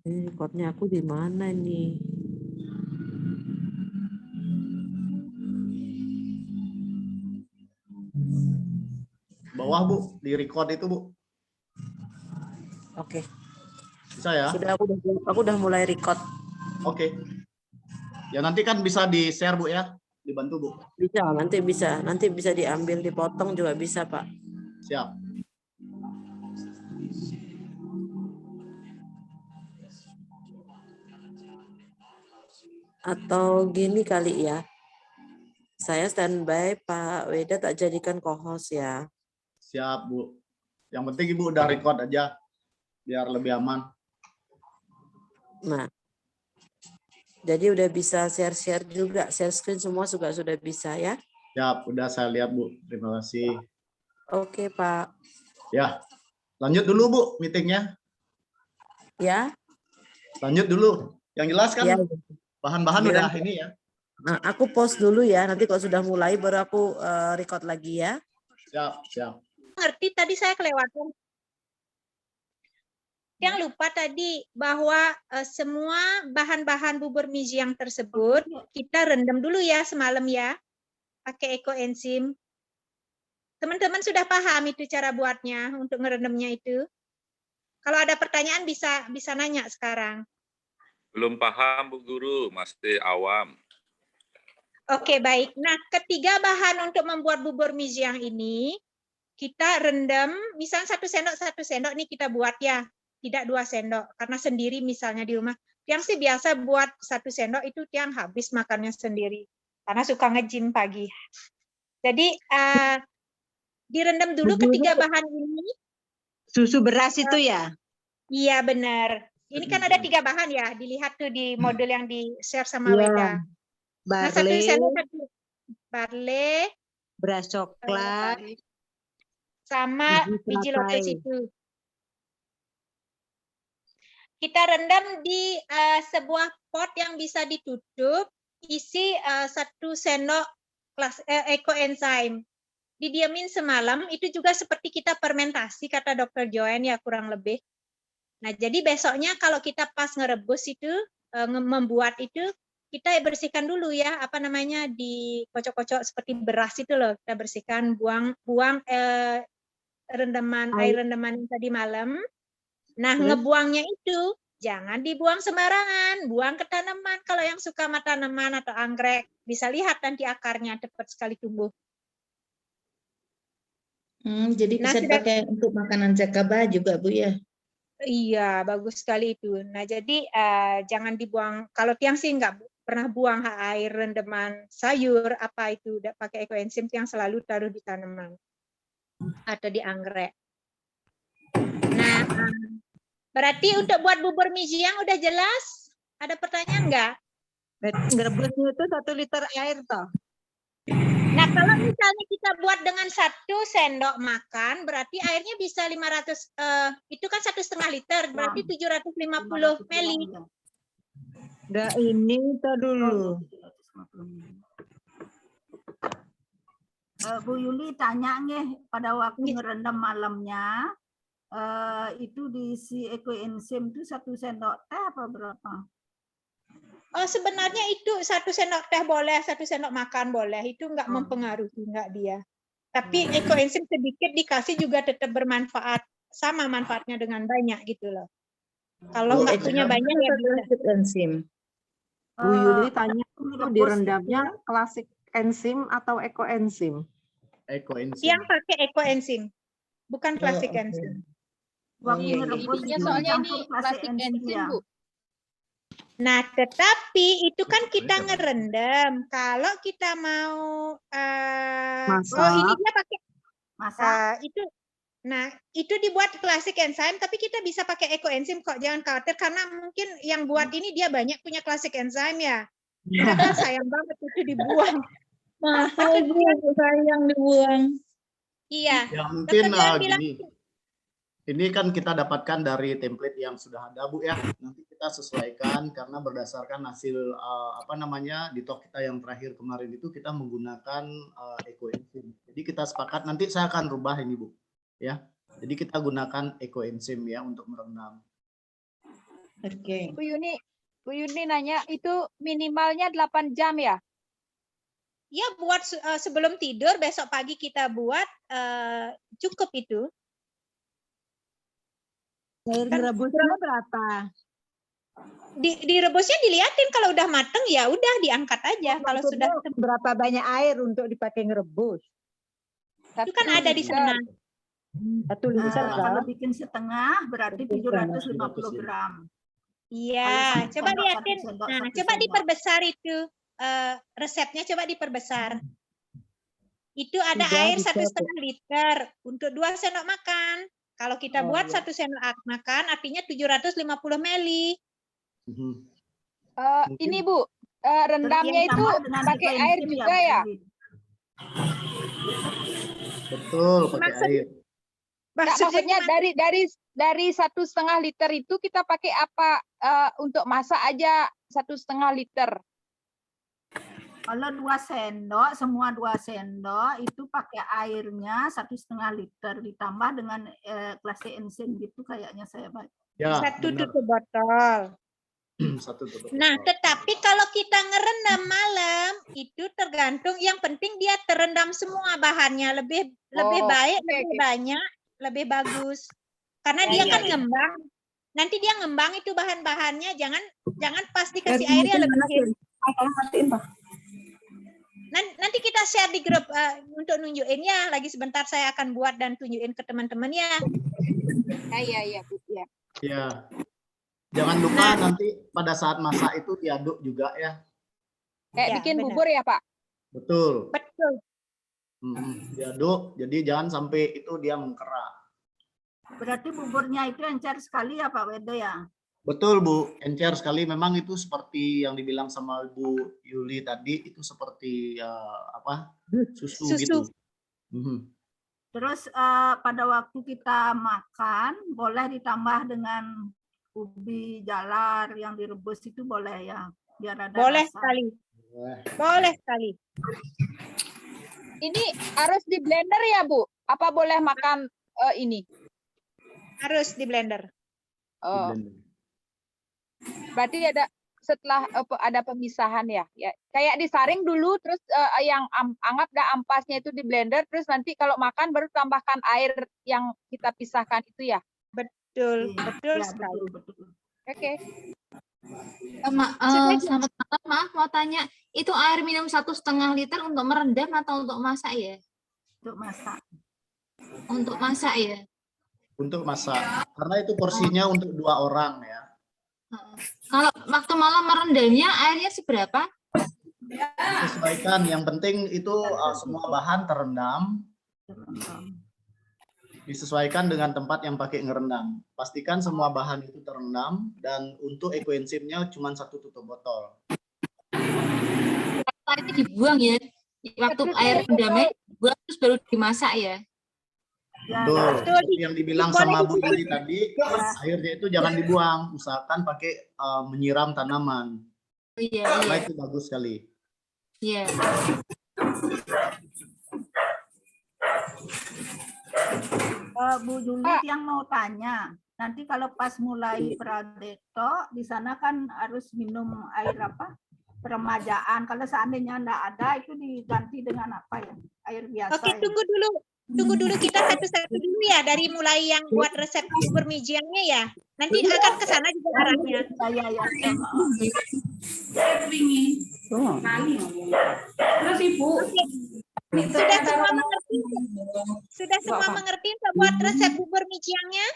Ini recordnya aku di mana nih? Bawah Bu, di record itu Bu. Oke. Bisa ya? Sudah, aku udah mulai record. Oke. Ya nanti kan bisa di share Bu ya, dibantu Bu. Bisa, nanti bisa diambil, dipotong juga bisa Pak. Siap. Atau gini kali ya, saya standby, Pak Weda tak jadikan co-host ya. Siap Bu. Yang penting Ibu udah record aja, biar lebih aman. Nah, jadi udah bisa share-share juga, share screen semua juga sudah bisa ya. Siap, udah saya lihat Bu. Terima kasih. Oke Pak. Ya, lanjut dulu Bu meetingnya. Ya. Lanjut dulu. Yang jelas kan Ya. bahan-bahan Ya. udah ini ya. Nah, aku post dulu ya, nanti kalau sudah mulai baru aku record lagi ya. Siap, siap. Ngerti tadi saya kelewatan. Yang lupa tadi bahwa semua bahan-bahan bubur mijiang tersebut kita rendam dulu ya semalam ya, pakai ekoenzim. Teman-teman sudah paham itu cara buatnya untuk ngerendamnya itu? Kalau ada pertanyaan bisa nanya sekarang. Belum paham Bu Guru, masih awam. Oke, baik. Nah, ketiga bahan untuk membuat bubur mijiang ini kita rendam, misalnya 1 sendok nih kita buat ya, tidak 2 sendok, karena sendiri misalnya di rumah. Tiang sih biasa buat 1 sendok itu Tiang habis makannya sendiri, karena suka nge-gym pagi. Jadi direndam dulu ketiga bahan ini. Susu beras itu ya? Iya benar. Ini kan ada 3 bahan ya, dilihat tuh di model yang di-share sama Weda. Nah, 1 sendok barley, beras coklat, sama biji lotus itu. Kita rendam di sebuah pot yang bisa ditutup, isi 1 sendok ekoenzim. Didiamin semalam, itu juga seperti kita fermentasi, kata Dr. Joanne ya kurang lebih. Nah, jadi besoknya kalau kita pas ngerebus itu, membuat itu, kita bersihkan dulu ya, apa namanya, dikocok-kocok seperti beras itu loh, kita bersihkan, buang air rendaman yang tadi malam. Nah, ngebuangnya itu jangan dibuang sembarangan, buang ke tanaman. Kalau yang suka sama tanaman atau anggrek, bisa lihat nanti akarnya cepat sekali tumbuh. Jadi bisa dipakai untuk makanan jakaba juga Bu ya? Iya, bagus sekali itu. Nah, jadi jangan dibuang. Kalau Tiang sih nggak pernah buang air rendaman sayur, apa itu, udah pakai ekoenzim, Tiang selalu taruh di tanaman atau di anggrek. Nah, berarti untuk buat bubur mijiang udah jelas? Ada pertanyaan nggak? Ngerebusnya itu 1 liter air toh? Nah, kalau misalnya kita buat dengan 1 sendok makan, berarti airnya bisa 500, itu kan 1,5 liter, berarti 750 ml. Enggak, ini kita dulu. Bu Yuli tanya nih, pada waktu ngerendam malamnya, itu diisi ekoenzim itu 1 sendok teh apa berapa? Sebenarnya itu 1 sendok teh boleh, 1 sendok makan boleh, itu nggak mempengaruhi, nggak dia. Tapi ekoenzim sedikit dikasih juga tetap bermanfaat, sama manfaatnya dengan banyak gitu loh. Kalau nggak punya banyak ya bisa. Enzim. Bu Yuli tanya itu direndamnya klasik enzim atau ekoenzim? Ekoenzim. Yang pakai ekoenzim, bukan klasik enzim. Waktu ngerebus itu soalnya ini campur klasik enzim ya. Bu. Nah, tetapi itu kan kita ngerendam. Kalau kita mau ini dia pakai masak. itu. Nah, itu dibuat klasik enzim, tapi kita bisa pakai ekoenzim kok. Jangan khawatir karena mungkin yang buat ini dia banyak punya klasik enzim ya. Padahal sayang banget itu dibuang. Mahal Bu, sayang dibuang. Iya. Ya mungkin gini. Ini kan kita dapatkan dari template yang sudah ada Bu ya. Nanti kita sesuaikan karena berdasarkan hasil apa namanya di talk kita yang terakhir kemarin itu kita menggunakan ekoenzim. Jadi kita sepakat nanti saya akan rubah ini Bu. Ya. Jadi kita gunakan ekoenzim ya untuk merendam. Oke. Bu Yuni nanya itu minimalnya 8 jam ya? Ya buat sebelum tidur besok pagi kita buat cukup itu. Air merebusnya berapa? Direbusnya diliatin kalau udah mateng ya udah diangkat aja. Kalau sudah Maksudnya berapa banyak air untuk dipakai ngerebus? itu kan ada di sana. 1 liter Kalau kan? bikin setengah berarti 750 gram. Iya, Kalau coba satu liatin. sendok, Nah, satu coba sendok. diperbesar itu resepnya coba diperbesar. Itu ada Sudah air dicatat. 1,5 liter untuk 2 sendok makan. Kalau kita Oh, buat iya. 1 sendok makan artinya 750 ml. Mhm. Ini Bu, rendamnya itu Ditambah dengan pakai ekoenzim air juga ya? Bu? Betul, pakai Maksud- air. Nggak, maksudnya dari 1,5 liter itu kita pakai apa untuk masak aja 1,5 liter? Kalau 2 sendok, semua 2 sendok itu pakai airnya 1,5 liter ditambah dengan kelas enzim gitu kayaknya saya baca. Ya, 1 benar. tutup botol. 1 tutup Nah, botol. tetapi kalau kita ngerendam malam itu tergantung, yang penting dia terendam semua bahannya, lebih baik, oke, lebih oke. banyak, lebih bagus. Karena Ya, dia ya, kan ya. ngembang. Nanti dia ngembang itu bahan-bahannya, jangan pas dikasih airnya lebihin. Nanti kita share di grup untuk nunjukin ya. Lagi sebentar saya akan buat dan tunjukin ke teman-teman ya. Ya, Bu. Ya. Ya. Jangan lupa nanti pada saat masak itu diaduk juga ya. Kayak Ya, bikin benar. bubur ya, Pak? Betul. Betul. Diaduk, jadi jangan sampai itu dia mengkerak. Berarti buburnya itu encer sekali ya Pak Wede ya? Betul Bu, encer sekali. Memang itu seperti yang dibilang sama Bu Yuli tadi, itu seperti susu gitu. Terus pada waktu kita makan boleh ditambah dengan ubi jalar yang direbus itu boleh ya? Biar ada Boleh rasa. sekali. Boleh sekali. Ini harus di blender ya, Bu? Apa boleh makan ini? Harus di blender. Oh, berarti setelah ada pemisahan ya. Kayak disaring dulu, terus yang anggap ampasnya itu di blender, terus nanti kalau makan baru tambahkan air yang kita pisahkan itu ya. Betul, Iya, betul ya, sekali. betul. Oke. Selamat malam, maaf mau tanya, itu air minum 1,5 liter untuk merendam atau untuk masak ya? Untuk masak. Untuk masak ya? Untuk masak, karena itu porsinya untuk 2 orang ya. Kalau waktu malam merendamnya airnya seberapa? Sesuaikan, yang penting itu semua bahan terendam. Disesuaikan dengan tempat yang pakai ngerendam. Pastikan semua bahan itu terendam, dan untuk ekoenzimnya cuma 1 tutup botol. Airnya dibuang ya? Waktu air rendamnya dibuang terus baru dimasak ya? Betul. Seperti yang dibilang sama Bu Yuli tadi, airnya itu jangan dibuang, usahakan pakai menyiram tanaman. Iya, Karena iya. itu bagus sekali. Iya. Bu Juli yang mau tanya, nanti kalau pas mulai pradeto di sana kan harus minum air apa? Peremajaan. Kalau seandainya enggak ada itu diganti dengan apa ya? Air biasa. Oke, ya? tunggu dulu kita satu-satu dulu ya, dari mulai yang buat resep bubur mijiangnya ya. Nanti akan ke sana juga arahnya. Ya. Terus Ibu. Sudah semua mengerti? Sudah semua mengerti untuk buat resep bubur mijiangnya?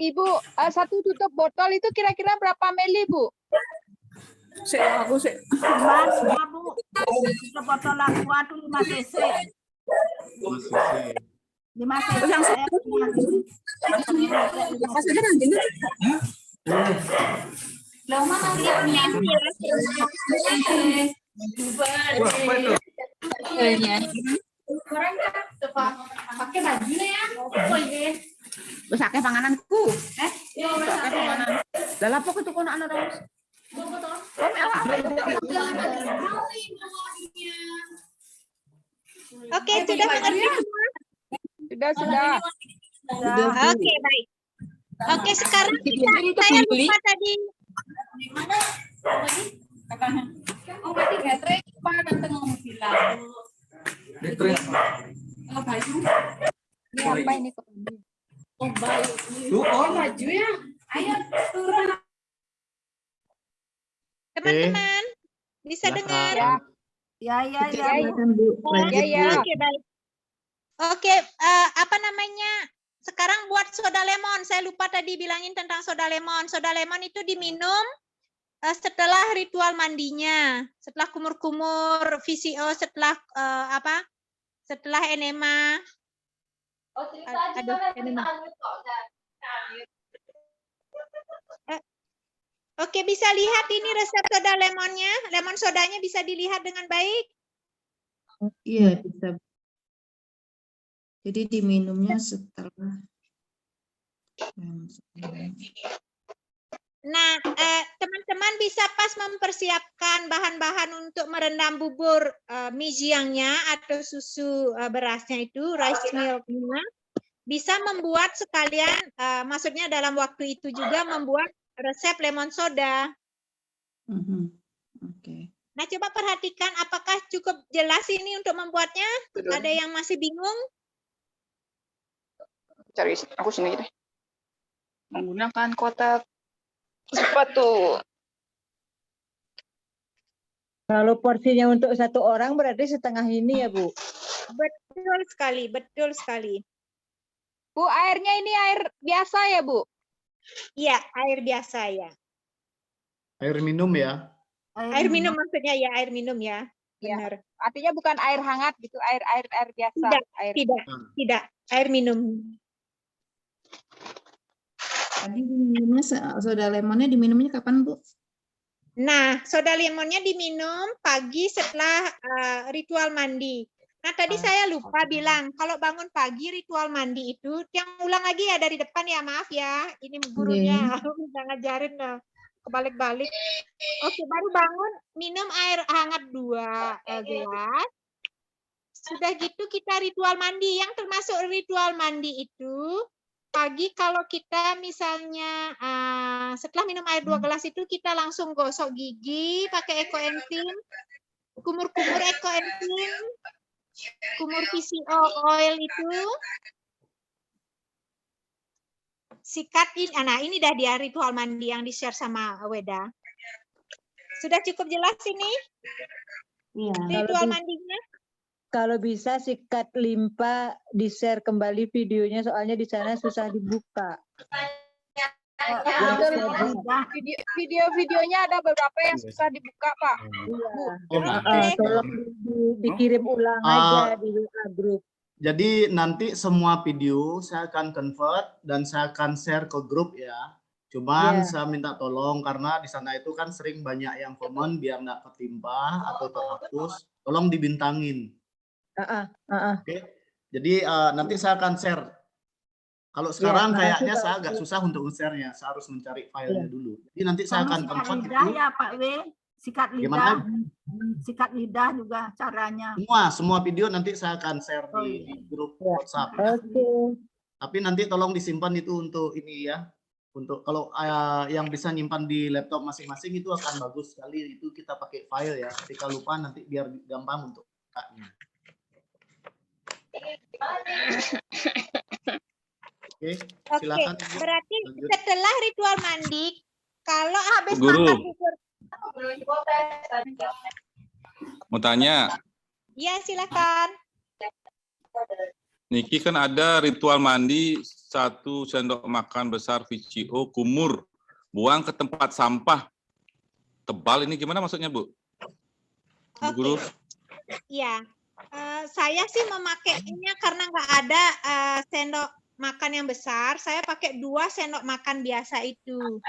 Ibu, 1 tutup botol itu kira-kira berapa mili, Bu? Mas, Bu. Itu botol aqua tuh 5 cc. 5 cc. Pakai bajunya ya. Besake pangananku. Besake panganan. Lah lapo kudu kono ana terus. Oke, sudah mengerti semua? Sudah. Oke, baik. Oke, sekarang saya lupa tadi. Oh, berarti baterai Pak nanti ngomong bilang. Apa ini kok? Oh, baik. Oh, maju ya. Ayo turun. Teman-teman, bisa dengar? Ya. Oke, baik. Oke, apa namanya? Sekarang buat soda lemon. Saya lupa tadi bilangin tentang soda lemon. Soda lemon itu diminum setelah ritual mandinya, setelah kumur-kumur, VCO, setelah setelah enema. Oh, cerita aja enema. Oke, bisa lihat ini resep soda lemonnya. Lemon sodanya bisa dilihat dengan baik. Iya, bisa. Jadi diminumnya setelah. Nah, teman-teman bisa pas mempersiapkan bahan-bahan untuk merendam bubur mie jiangnya atau susu berasnya itu, rice milk-nya. Bisa membuat sekalian, maksudnya dalam waktu itu juga membuat resep lemon soda. Oke. Nah, coba perhatikan apakah cukup jelas ini untuk membuatnya? Ada yang masih bingung? Cari aku sendiri deh. Menggunakan kotak sepatu. Kalau porsinya untuk satu orang berarti setengah ini ya, Bu? Betul sekali, betul sekali. Bu, airnya ini air biasa ya, Bu? Iya, air biasa ya. Air minum ya? Air minum maksudnya ya, air minum ya. Benar. Ya, artinya bukan air hangat gitu, air biasa. Tidak, air minum. Tadi diminumnya soda lemonnya diminumnya kapan, Bu? Nah, soda lemonnya diminum pagi setelah ritual mandi. Nah, tadi saya lupa bilang, kalau bangun pagi ritual mandi itu, yang ulang lagi ya dari depan ya, maaf ya. Ini gurunya, udah ngajarin lah. Kebalik-balik. Oke, baru bangun, minum air hangat 2 gelas. Sudah gitu kita ritual mandi. Yang termasuk ritual mandi itu, pagi kalau kita misalnya setelah minum air 2 gelas itu kita langsung gosok gigi pakai ekoenzim, kumur-kumur ekoenzim, kumur VCO oil itu, sikat ini. Nah, ini dah dia ritual mandi yang di-share sama Weda. Sudah cukup jelas ini? Iya. Ritual mandinya? Kalau bisa sikat limpa di-share kembali videonya soalnya di sana susah dibuka. Video-videonya ada beberapa yang susah dibuka, Pak. Iya. Tolong dikirim ulang aja di WA group. Jadi nanti semua video saya akan convert dan saya akan share ke grup ya. Cuman saya minta tolong karena di sana itu kan sering banyak yang komen biar nggak ketimpa atau terhapus. Tolong dibintangin. Oke. Jadi nanti saya akan share. Kalau sekarang kayaknya saya agak susah untuk nge-share-nya. Saya harus mencari filenya dulu. Jadi nanti saya akan convert itu. Ya Pak W, sikat lidah. Sikat lidah juga caranya. Semua video nanti saya akan share di grup WhatsApp. Tapi nanti tolong disimpan itu untuk ini ya. Untuk kalau yang bisa nyimpan di laptop masing-masing itu akan bagus sekali. Itu kita pakai file ya. Ketika lupa nanti biar gampang untuk bukanya. Oke, silakan. Berarti setelah ritual mandi, kalau habis Guru. makan bubur. Mau tanya, Iya, silakan. Niki kan ada ritual mandi 1 sendok makan besar VCO kumur, buang ke tempat sampah. Tebal ini gimana maksudnya, Bu? Bu Guru? Iya, saya sih memakainya karena nggak ada sendok makan yang besar. Saya pakai 2 sendok makan biasa itu.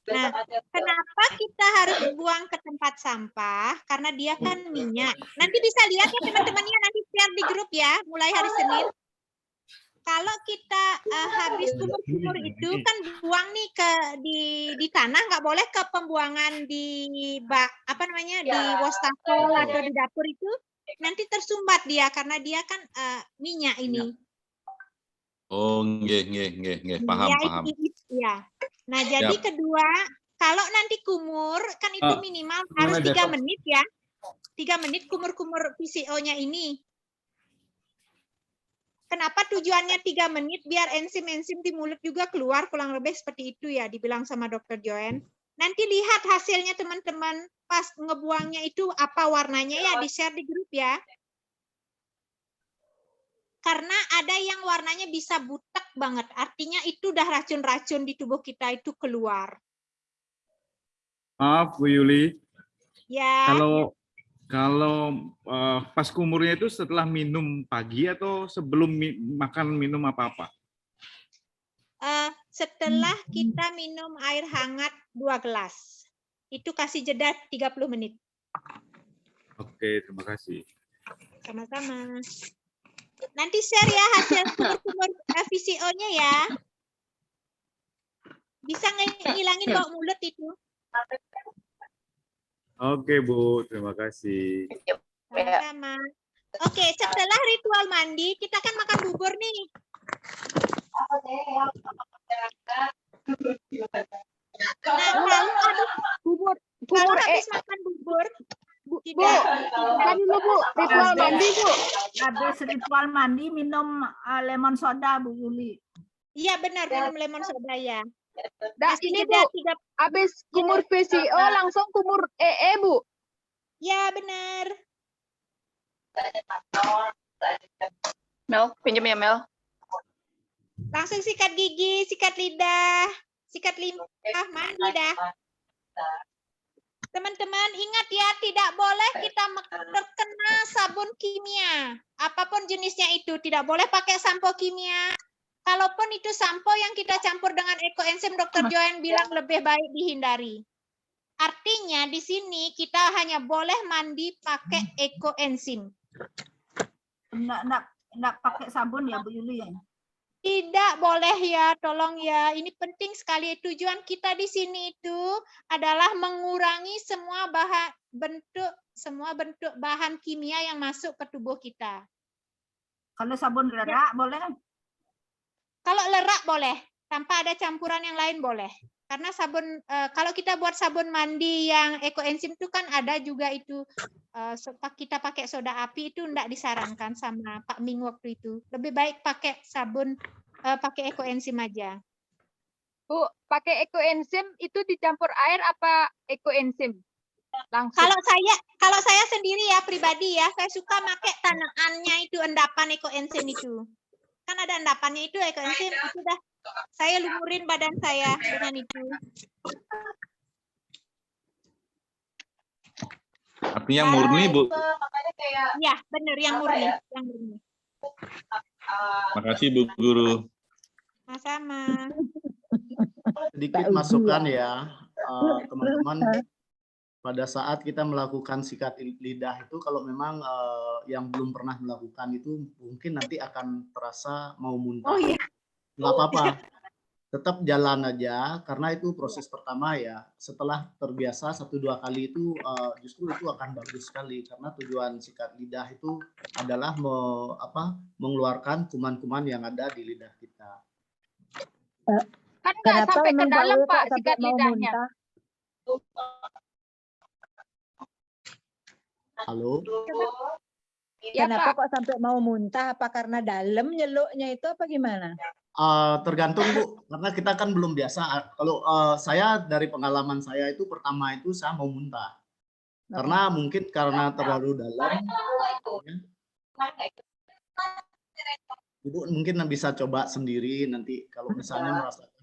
Nah, kenapa kita harus buang ke tempat sampah? Karena dia kan minyak. Nanti bisa lihat ya teman-temannya, nanti share di grup ya, mulai hari Senin. Kalau kita habis kumur-kumur itu kan buang nih di tanah, nggak boleh ke pembuangan di di wastafel atau di dapur itu. nanti tersumbat dia karena dia kan minyak ini. Oh, nggih. Paham, Ya, paham. ya. Nah, jadi Siap. kedua, kalau nanti kumur kan itu minimal harus 3 menit ya. 3 menit kumur-kumur PCO-nya ini. Kenapa tujuannya 3 menit? Biar enzim-enzim di mulut juga keluar, kurang lebih seperti itu ya, dibilang sama Dr. Joen. Nanti lihat hasilnya teman-teman, pas ngebuangnya itu apa warnanya ya, di-share di grup ya. Karena ada yang warnanya bisa butek banget, artinya itu udah racun-racun di tubuh kita itu keluar. Maaf Bu Yuli, Ya. kalau pas kumurnya itu setelah minum pagi atau sebelum makan minum apa-apa? Setelah kita minum air hangat 2 gelas, itu kasih jeda 30 menit. Oke, terima kasih. Sama-sama. Nanti share ya hasil kumur-kumur VCO-nya ya. Bisa ngilangin bau mulut itu. Oke Bu, terima kasih. Sama-sama. Oke, setelah ritual mandi, kita kan makan bubur nih. Nah, kalau habis makan bubur, kan dulu Bu, ritual mandi Bu. Habis ritual mandi minum lemon soda Bu Yuli. Iya benar, minum lemon soda ya. Nah, ini Bu, habis kumur VCO langsung kumur EE Bu. Ya benar. Mel, pinjam ya Mel. Langsung sikat gigi, sikat lidah, sikat limpah, mandi dah. Teman-teman ingat ya, tidak boleh kita terkena sabun kimia. Apapun jenisnya itu, tidak boleh pakai sampo kimia. Kalaupun itu sampo yang kita campur dengan ekoenzim, Dr. Joen bilang lebih baik dihindari. Artinya di sini kita hanya boleh mandi pakai ekoenzim. Enggak pakai sabun ya Bu Yuli ya? Tidak boleh ya, tolong ya. Ini penting sekali. Tujuan kita di sini itu adalah mengurangi semua bentuk bahan kimia yang masuk ke tubuh kita. Kalau sabun lerak boleh? Kalau lerak boleh, tanpa ada campuran yang lain boleh. Karena sabun, kalau kita buat sabun mandi yang ekoenzim itu kan ada juga itu, kita pakai soda api itu enggak disarankan sama Pak Ming waktu itu. Lebih baik pakai sabun, pakai ekoenzim aja. Bu, pakai ekoenzim itu dicampur air apa ekoenzim? Langsung. Kalau saya sendiri ya pribadi ya, saya suka pakai tanaannya itu, endapan ekoenzim itu. Kan ada endapannya itu ekoenzim, itu dah saya lumurin badan saya dengan itu. Artinya murni, Bu. Ya, benar yang murni, yang murni. Makasih Bu Guru. Sama-sama. Sedikit masukan ya, teman-teman. Pada saat kita melakukan sikat lidah itu, kalau memang yang belum pernah melakukan itu mungkin nanti akan terasa mau muntah. Oh iya. Nggak apa-apa, tetap jalan aja karena itu proses pertama ya. Setelah terbiasa 1-2 kali itu justru itu akan bagus sekali karena tujuan sikat lidah itu adalah mengeluarkan kuman-kuman yang ada di lidah kita. Kan nggak sampai ke dalam Pak sikat lidahnya. Halo. Kenapa kok sampai mau muntah? Apa karena dalam nyeluknya itu apa gimana? Tergantung Bu, karena kita kan belum biasa. Kalau saya dari pengalaman saya itu pertama itu saya mau muntah, karena mungkin karena terlalu dalam. Ibu mungkin bisa coba sendiri nanti kalau misalnya merasakan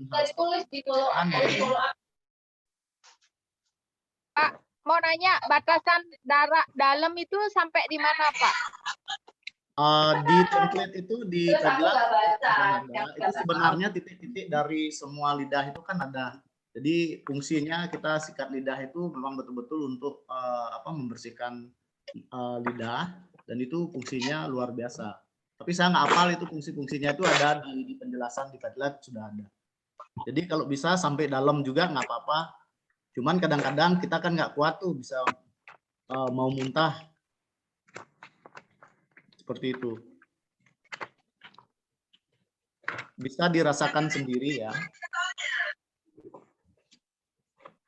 Pak, mau nanya batasan darah dalam itu sampai di mana Pak? Di template itu di Padlet itu sebenarnya titik-titik dari semua lidah itu kan ada. Jadi fungsinya kita sikat lidah itu memang betul-betul untuk membersihkan lidah dan itu fungsinya luar biasa. Tapi saya nggak hafal itu fungsi-fungsinya itu ada di penjelasan di Padlet sudah ada. Jadi kalau bisa sampai dalam juga nggak apa-apa. Cuman kadang-kadang kita kan nggak kuat tuh bisa mau muntah. Seperti itu. Bisa dirasakan sendiri ya.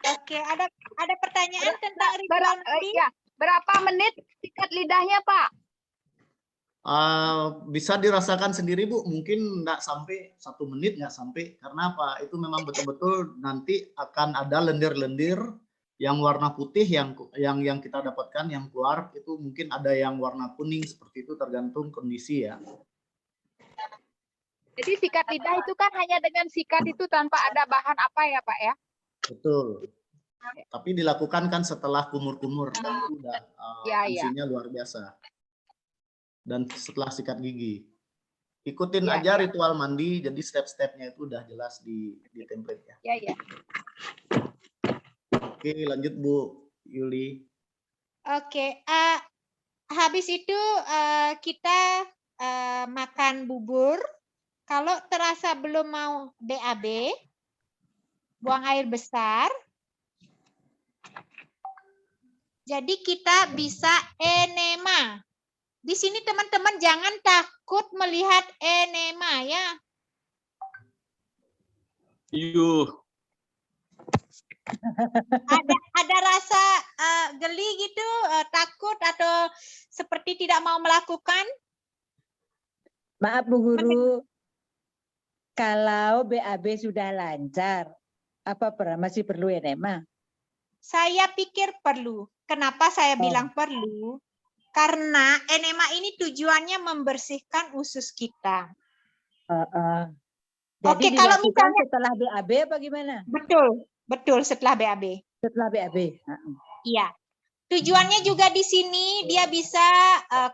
Oke, ada pertanyaan tentang ritual mandi? Ya, berapa menit sikat lidahnya, Pak? Bisa dirasakan sendiri Bu, mungkin nggak sampai 1 menit, nggak sampai, karena apa? Itu memang betul-betul nanti akan ada lendir-lendir yang warna putih yang kita dapatkan yang keluar itu mungkin ada yang warna kuning seperti itu tergantung kondisi ya. Jadi sikat lidah itu kan hanya dengan sikat itu tanpa ada bahan apa ya, Pak ya? Betul. Tapi dilakukan kan setelah kumur-kumur dan itu udah fungsinya luar biasa. Dan setelah sikat gigi. Ikutin aja ritual mandi, jadi step-stepnya itu udah jelas di template ya. Iya. Oke, lanjut Bu Yuli. Oke, habis itu kita makan bubur. Kalau terasa belum mau BAB, buang air besar. Jadi kita bisa enema. Di sini teman-teman jangan takut melihat enema ya. Yuh. Ada rasa geli gitu, takut atau seperti tidak mau melakukan? Maaf Bu Guru, kalau BAB sudah lancar, apa masih perlu enema? Saya pikir perlu. Kenapa saya bilang perlu? Karena enema ini tujuannya membersihkan usus kita. Jadi Oke, kalau dilakukan misalnya setelah BAB apa gimana? Betul setelah BAB. Setelah BAB. Iya. Tujuannya juga di sini dia bisa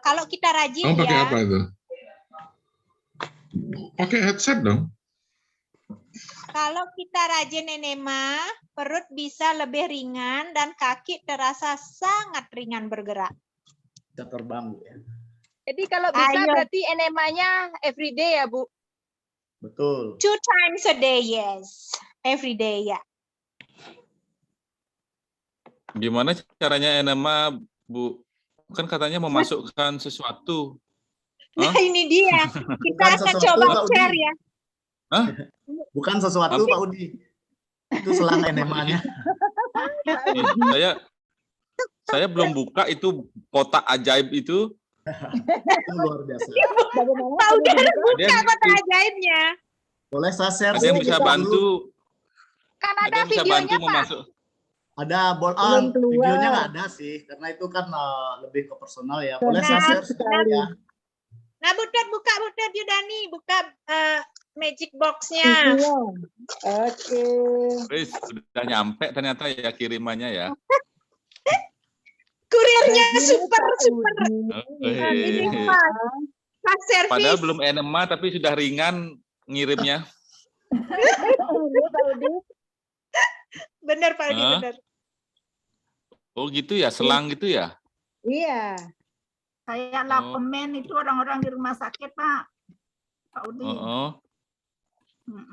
kalau kita rajin Kamu pakai ya. apa itu? Pakai headset dong. Kalau kita rajin enema, perut bisa lebih ringan dan kaki terasa sangat ringan bergerak. Kita terbang ya. Jadi kalau bisa berarti enemanya everyday ya, Bu? Betul. 2 times a day, yes. Every day ya. Gimana caranya enema, Bu? Kan katanya memasukkan sesuatu. Nah, ini dia. Kita akan coba share ya. Hah? Bukan sesuatu Pak Udi. Itu selang enemanya. Saya belum buka itu kotak ajaib itu. Itu luar biasa. Pak Udi buka kotak ajaibnya. Boleh saya share? Ada yang bisa bantu. Kan ada yang bisa bantu memasuk. Ada videonya nggak ada sih, karena itu kan lebih ke personal ya. Boleh saya share sekali ya? Nah, buka Yudani, buka magic box-nya. Oke. Wis, sudah nyampe ternyata ya kirimannya ya. Kurirnya super. Ini padahal belum enema tapi sudah ringan ngirimnya. Benar Pak Udi, benar. Oh gitu ya, selang gitu ya? Iya. Kayak lapemen itu orang-orang di rumah sakit Pak. Pak Udi.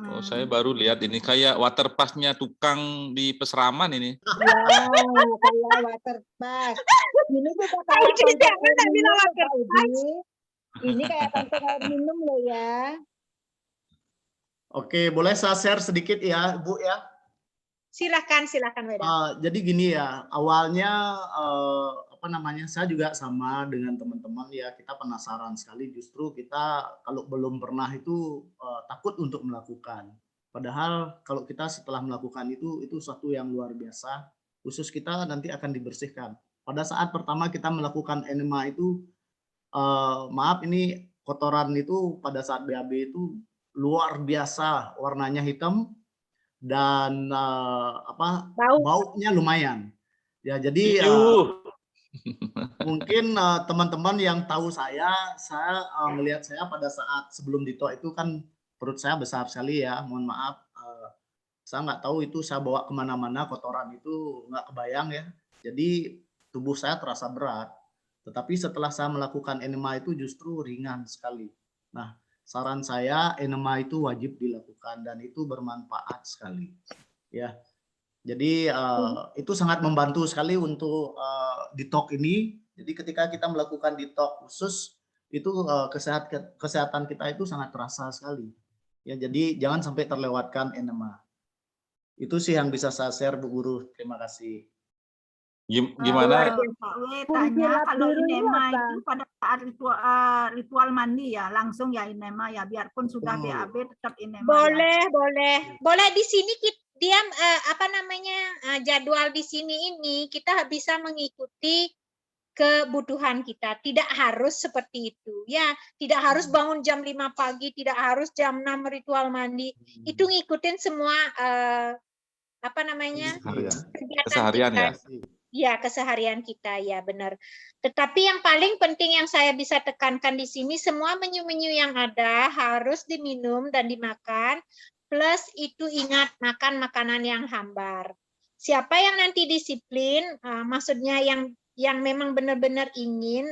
Oh, saya baru lihat ini kayak water pass-nya tukang di peseraman ini. Wow, kayak water pass. Ini bukan kayak bilang water pass. Ini kayak tempat minum loh ya. Oke, boleh saya share sedikit ya, Bu ya? Silakan Weda. Jadi gini ya, awalnya saya juga sama dengan teman-teman ya, kita penasaran sekali, justru kita kalau belum pernah itu takut untuk melakukan. Padahal kalau kita setelah melakukan itu suatu yang luar biasa, usus kita nanti akan dibersihkan. Pada saat pertama kita melakukan enema itu, maaf ini kotoran itu pada saat BAB itu luar biasa, warnanya hitam dan baunya lumayan. Ya jadi mungkin teman-teman yang tahu saya melihat saya pada saat sebelum ditok itu kan perut saya besar sekali ya, mohon maaf. Saya nggak tahu itu saya bawa kemana-mana, kotoran itu nggak kebayang ya. Jadi tubuh saya terasa berat. Tetapi setelah saya melakukan enema itu justru ringan sekali. Nah, saran saya enema itu wajib dilakukan dan itu bermanfaat sekali. Ya. Jadi itu sangat membantu sekali untuk detox ini. Jadi ketika kita melakukan detox usus, itu kesehatan kita itu sangat terasa sekali. Ya, jadi jangan sampai terlewatkan enema. Itu sih yang bisa saya share Bu Guru. Terima kasih. Gimana? Pak W tanya kalau enema itu pada saat ritual mandi ya langsung ya enema ya biarpun sudah BAB tetap enema. Boleh di sini dia jadwal di sini ini kita bisa mengikuti kebutuhan kita. Tidak harus seperti itu. Ya, tidak harus bangun jam 5 pagi, tidak harus jam 6 ritual mandi. Itu ngikutin semua kegiatan keseharian kita. ya. Ya, keseharian kita, ya benar. Tetapi yang paling penting yang saya bisa tekankan di sini, semua menu-menu yang ada harus diminum dan dimakan, plus itu ingat makan makanan yang hambar. Siapa yang nanti disiplin, maksudnya yang memang benar-benar ingin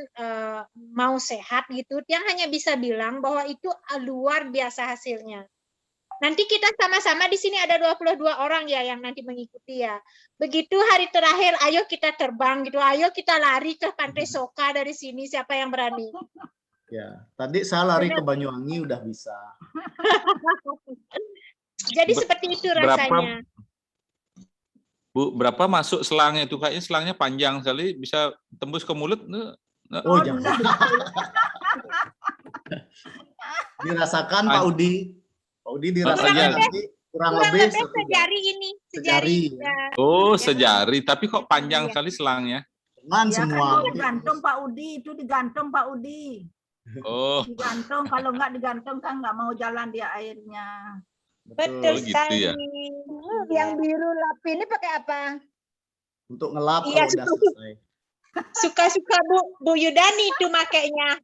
mau sehat gitu, yang hanya bisa bilang bahwa itu luar biasa hasilnya. Nanti kita sama-sama di sini ada 22 orang ya yang nanti mengikuti ya. Begitu hari terakhir, ayo kita terbang gitu, ayo kita lari ke Pantai Soka dari sini, siapa yang berani? Ya, tadi saya lari ke Banyuwangi udah bisa. Jadi seperti itu rasanya. Bu, berapa masuk selangnya itu? Kayaknya selangnya panjang sekali, bisa tembus ke mulut. Oh, jangan. Dirasakan Pak Udi. Pak Udi dirasakan nanti kurang lebih sejari ini. Sejari. Oh, sejari. Tapi kok panjang sekali selangnya? Dengan semua. Kan digantung Pak Udi, itu digantung Pak Udi. Oh. Digantung, kalau nggak digantung kan nggak mau jalan dia airnya. Betul sekali. Gitu ya? Yang biru lap ini pakai apa? Untuk ngelap iya, kalau udah selesai. Suka-suka Bu Yudani itu makainya.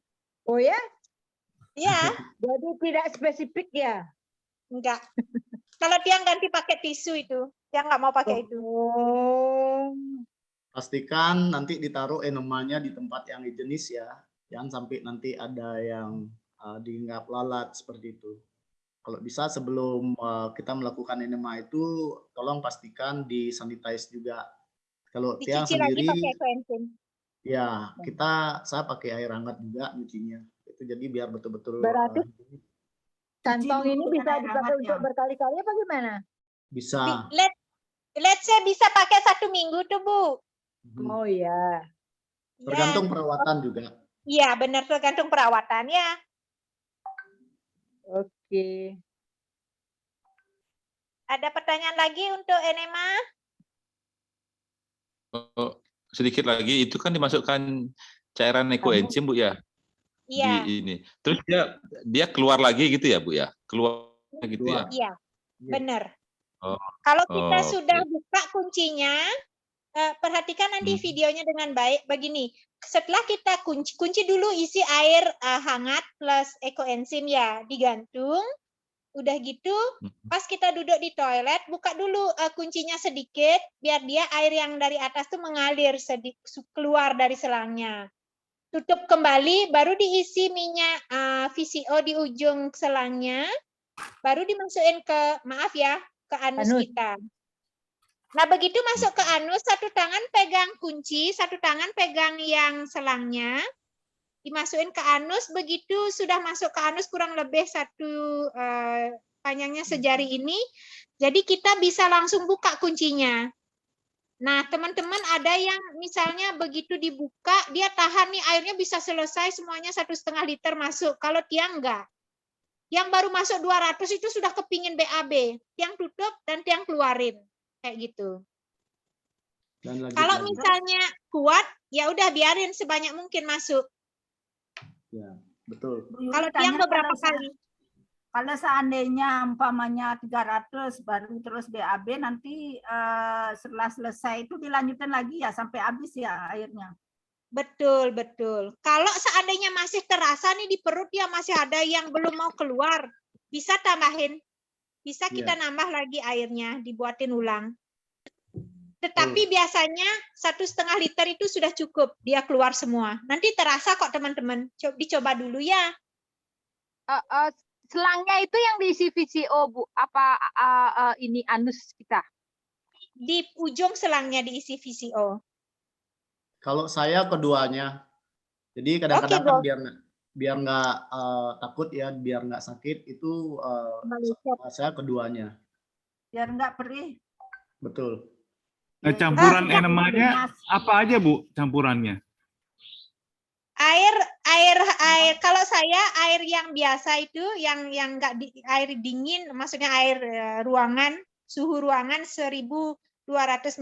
Oh ya? Iya. Jadi tidak spesifik ya? Enggak. Kalau dia ganti pakai tisu itu, dia nggak mau pakai itu. Pastikan nanti ditaruh enemanya di tempat yang higienis ya. Jangan sampai nanti ada yang diinggap lalat seperti itu. Kalau bisa sebelum kita melakukan enema itu, tolong pastikan disanitize juga. Kalau Tiang sendiri, ya saya pakai air hangat juga nyucinya. Itu jadi biar betul-betul. Berarti kantong ini bisa dipakai untuk berkali-kali apa gimana? Bisa. Let's say bisa pakai 1 minggu tuh Bu. Oh ya. Tergantung perawatan juga. Iya benar, tergantung perawatannya. Oke. Ada pertanyaan lagi untuk enema? Sedikit lagi, itu kan dimasukkan cairan ekoenzim Bu ya? Iya. Di ini. Terus dia keluar lagi gitu ya Bu ya? Keluar gitu ya? Iya, benar. Kalau kita sudah buka kuncinya, perhatikan nanti videonya dengan baik. Begini, setelah kita kunci dulu isi air hangat plus ekoenzim ya, digantung. Udah gitu, pas kita duduk di toilet, buka dulu kuncinya sedikit, biar dia air yang dari atas tuh mengalir keluar dari selangnya. Tutup kembali, baru diisi minyak VCO di ujung selangnya, baru dimasukin ke anus kita. Nah, begitu masuk ke anus, satu tangan pegang kunci, satu tangan pegang yang selangnya, dimasukin ke anus, begitu sudah masuk ke anus kurang lebih panjangnya sejari ini, jadi kita bisa langsung buka kuncinya. Nah, teman-teman ada yang misalnya begitu dibuka, dia tahan nih airnya bisa selesai semuanya 1,5 liter masuk. Kalau Tiang enggak. Yang baru masuk 200 itu sudah kepingin BAB. Tiang tutup dan Tiang keluarin. Kayak gitu. Kalau misalnya kuat, ya udah biarin sebanyak mungkin masuk. Ya, betul. Kalau Tiang beberapa kali. Kalau seandainya umpamanya 300 baru terus BAB, nanti setelah selesai itu dilanjutkan lagi ya sampai habis ya airnya. Betul, betul. Kalau seandainya masih terasa nih di perut ya masih ada yang belum mau keluar, bisa tambahin. Bisa kita nambah lagi airnya, dibuatin ulang. Tetapi biasanya 1,5 liter itu sudah cukup, dia keluar semua. Nanti terasa kok teman-teman, dicoba dulu ya. Selangnya itu yang diisi VCO, Bu. Apa ini anus kita? Di ujung selangnya diisi VCO. Kalau saya keduanya. Jadi kadang-kadang kan biar nggak takut ya, biar nggak sakit itu saya keduanya. Biar nggak perih. Betul. Nah, campuran enemanya apa aja Bu campurannya? Air kalau saya air yang biasa itu yang enggak air dingin, maksudnya air ruangan, suhu ruangan 1.200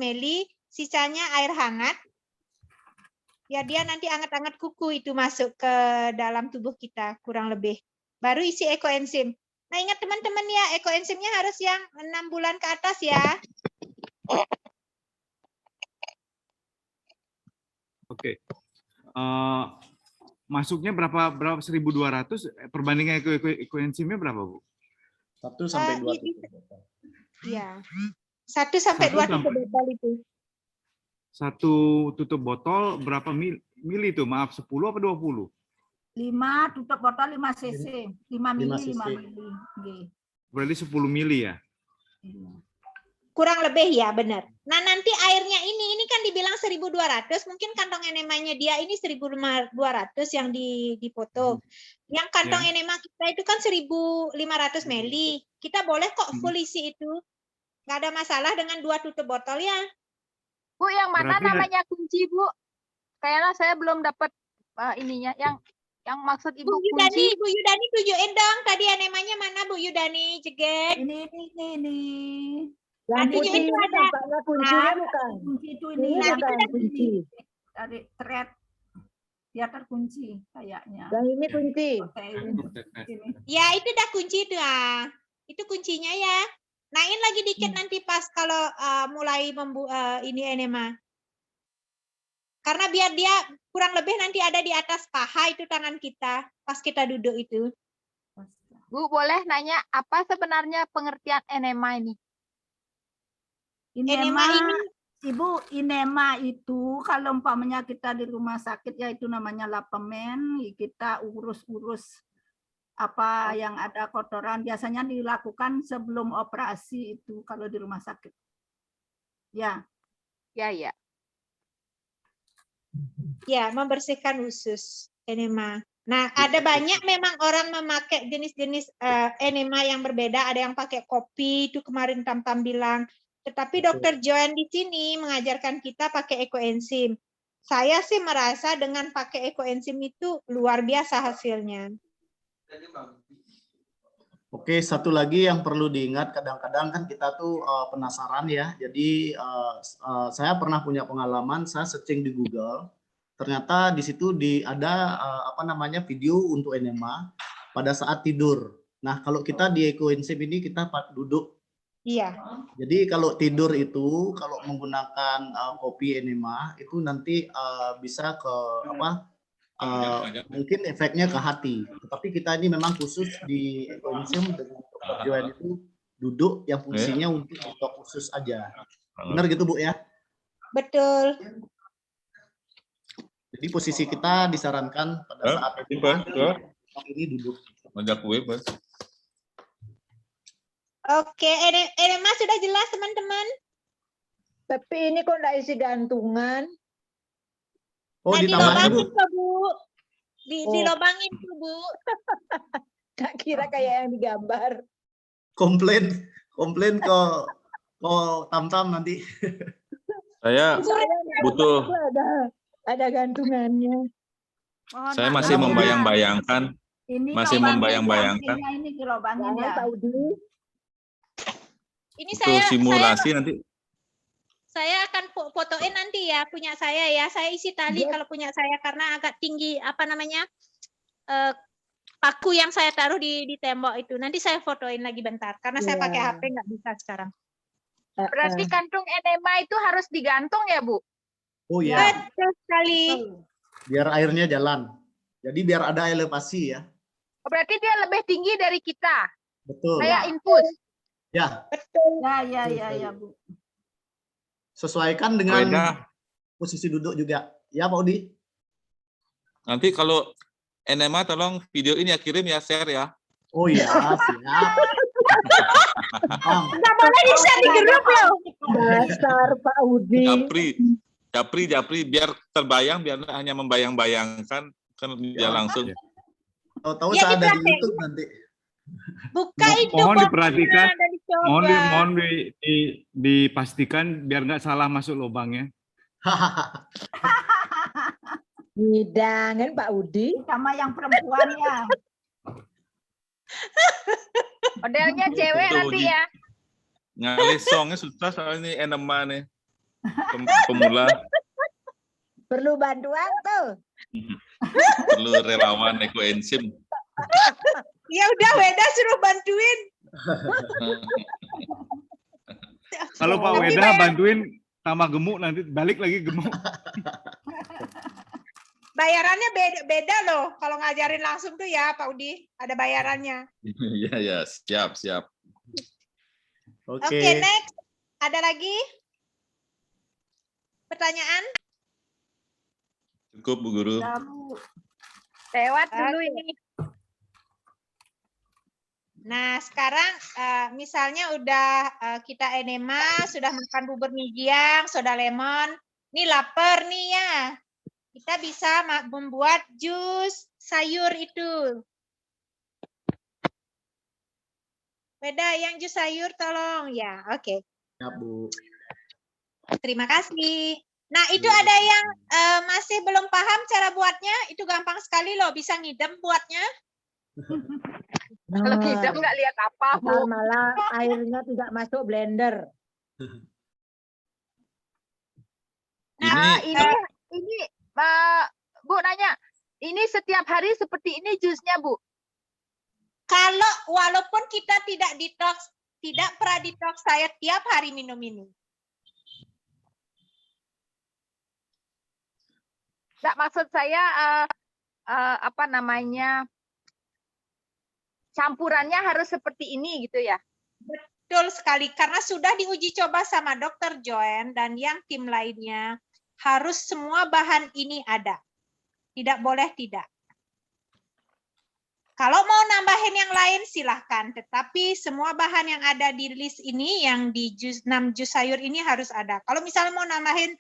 ml, sisanya air hangat. Ya dia nanti hangat-hangat kuku itu masuk ke dalam tubuh kita kurang lebih. Baru isi ekoenzim. Nah, ingat teman-teman ya, ekoenzimnya harus yang 6 bulan ke atas ya. Oke. Masuknya berapa 1.200, perbandingan ekoenzimnya berapa, Bu? 1 sampai 2 tutup botol. Iya. 1 sampai 2 tutup botol itu. 1 tutup botol berapa mili itu? Maaf, 10 apa 20? 5 tutup botol 5 cc. 5 mili, 5 cc. mili. Berarti 10 mili ya? Kurang lebih ya, benar. Nah, nanti airnya ini kan dibilang 1.200, mungkin kantong enemanya dia ini 1.200 yang dipoto. Yang kantong enema kita itu kan 1.500 ml. Kita boleh kok full isi itu. Nggak ada masalah dengan 2 tutup botol ya. Bu, yang mana Berarti namanya kunci, Bu? Kayaknya saya belum dapat ininya. Yang maksud Ibu Bu Yudani, kunci. Bu Yudani tunjukin dong tadi enemanya mana Bu Yudani, jeget. Ini. Yang Nanti putih itu ini ada. tampaknya kuncinya bukan. Kunci itu Ini ini yang bukan kunci. dari thread. Dia terkunci kayaknya. Yang ini kunci. Oke, ini. Ya, itu dah kunci itu ah. Itu kuncinya ya. Naikin lagi dikit nanti pas kalau mulai ini enema. Karena biar dia kurang lebih nanti ada di atas paha itu tangan kita pas kita duduk itu. Bu, boleh nanya apa sebenarnya pengertian enema ini? Inema ini, Ibu, inema itu kalau umpamanya kita di rumah sakit ya itu namanya lapemen, kita urus-urus apa yang ada kotoran, biasanya dilakukan sebelum operasi itu kalau di rumah sakit. Ya. Ya. Ya, membersihkan usus enema. Nah, ada banyak memang orang memakai jenis-jenis enema yang berbeda. Ada yang pakai kopi, itu kemarin Tam-Tam bilang. Tetapi Dokter Joan di sini mengajarkan kita pakai ekoenzim. Saya sih merasa dengan pakai ekoenzim itu luar biasa hasilnya. Oke, satu lagi yang perlu diingat, kadang-kadang kan kita tuh penasaran ya. Jadi saya pernah punya pengalaman, saya searching di Google, ternyata di situ ada video untuk enema pada saat tidur. Nah, kalau kita di ekoenzim ini kita duduk. Iya. Jadi kalau tidur itu, kalau menggunakan kopi enema itu nanti bisa ke mungkin efeknya ke hati. Tetapi kita ini memang khusus di ekoenzim dengan Dr. Joan itu duduk yang fungsinya untuk detox khusus aja. Benar gitu Bu ya? Betul. Jadi posisi kita disarankan pada saat ini duduk. Ngajak kue, Pak. Oke, enema sudah jelas teman-teman? Tapi ini kok nggak isi gantungan? Oh, nah, ditambahnya Bu. Dilobangin tuh, Bu. Nggak kira kayak yang digambar. Komplain ke Tam-Tam nanti. Saya butuh. Ada gantungannya. Saya masih membayang-bayangkan. Masih membayang-bayangkan. Ini dilobangin ya. Ini Untuk simulasi nanti. Saya akan fotoin nanti ya punya saya ya. Saya isi tali kalau punya saya karena agak tinggi paku yang saya taruh di tembok itu. Nanti saya fotoin lagi bentar karena saya pakai HP nggak bisa sekarang. Berarti kantung enema itu harus digantung ya, Bu? Oh iya. Betul sekali. Biar airnya jalan. Jadi biar ada elevasi ya. Berarti dia lebih tinggi dari kita. Betul. Kayak infus. Ya. Betul. Ya, Bu. Sesuaikan dengan posisi duduk juga. Ya, Pak Udi. Nanti kalau enema tolong video ini ya, kirim ya, share ya. Oh iya, siap. Nggak boleh di-share di grup loh. Dasar Pak Udi. Japri, biar terbayang, biar hanya membayang-bayangkan, kan dia langsung. Tahu-tahu Ya, saya ada di dipraktekin. YouTube nanti. Buka itu Mohon boxnya diperhatikan, dan dicoba. mohon dipastikan biar nggak salah masuk lubangnya. Hidangan Pak Udi. Sama yang perempuannya. Modelnya cewek Tuh, nanti ya. Ngalih songnya susah soalnya ini enema nih. Pemula Perlu bantuan tuh. perlu relawan ekoenzim. Ya udah, Weda suruh bantuin. Kalau Pak Tapi Weda bantuin tambah gemuk nanti balik lagi gemuk. Bayarannya beda loh. Kalau ngajarin langsung tuh ya, Pak Udi, ada bayarannya. Iya, ya, siap. Oke, next. Ada lagi? Pertanyaan? Cukup, Bu Guru. Lewat dulu Oke. ini. Nah, sekarang misalnya udah kita enema, sudah makan bubur mijiang, soda lemon. Ini lapar nih ya. Kita bisa membuat jus sayur itu. Beda yang jus sayur tolong ya. Oke. Ya, Bu. Terima kasih. Nah, itu ada yang masih belum paham cara buatnya. Itu gampang sekali loh, bisa ngidam buatnya. Kalau ngidam nggak lihat apa, Bu. Malah airnya tidak masuk blender. Nah, ini Bu nanya, ini setiap hari seperti ini jusnya, Bu? Kalau walaupun kita tidak detox, tidak pernah detox, saya tiap hari minum ini. Nggak, maksud saya apa namanya, campurannya harus seperti ini gitu ya? Betul sekali, karena sudah diuji coba sama Dr. Joanne dan yang tim lainnya, harus semua bahan ini ada. Tidak boleh tidak. Kalau mau nambahin yang lain silahkan, tetapi semua bahan yang ada di list ini, yang di 6 jus sayur ini harus ada. Kalau misalnya mau nambahin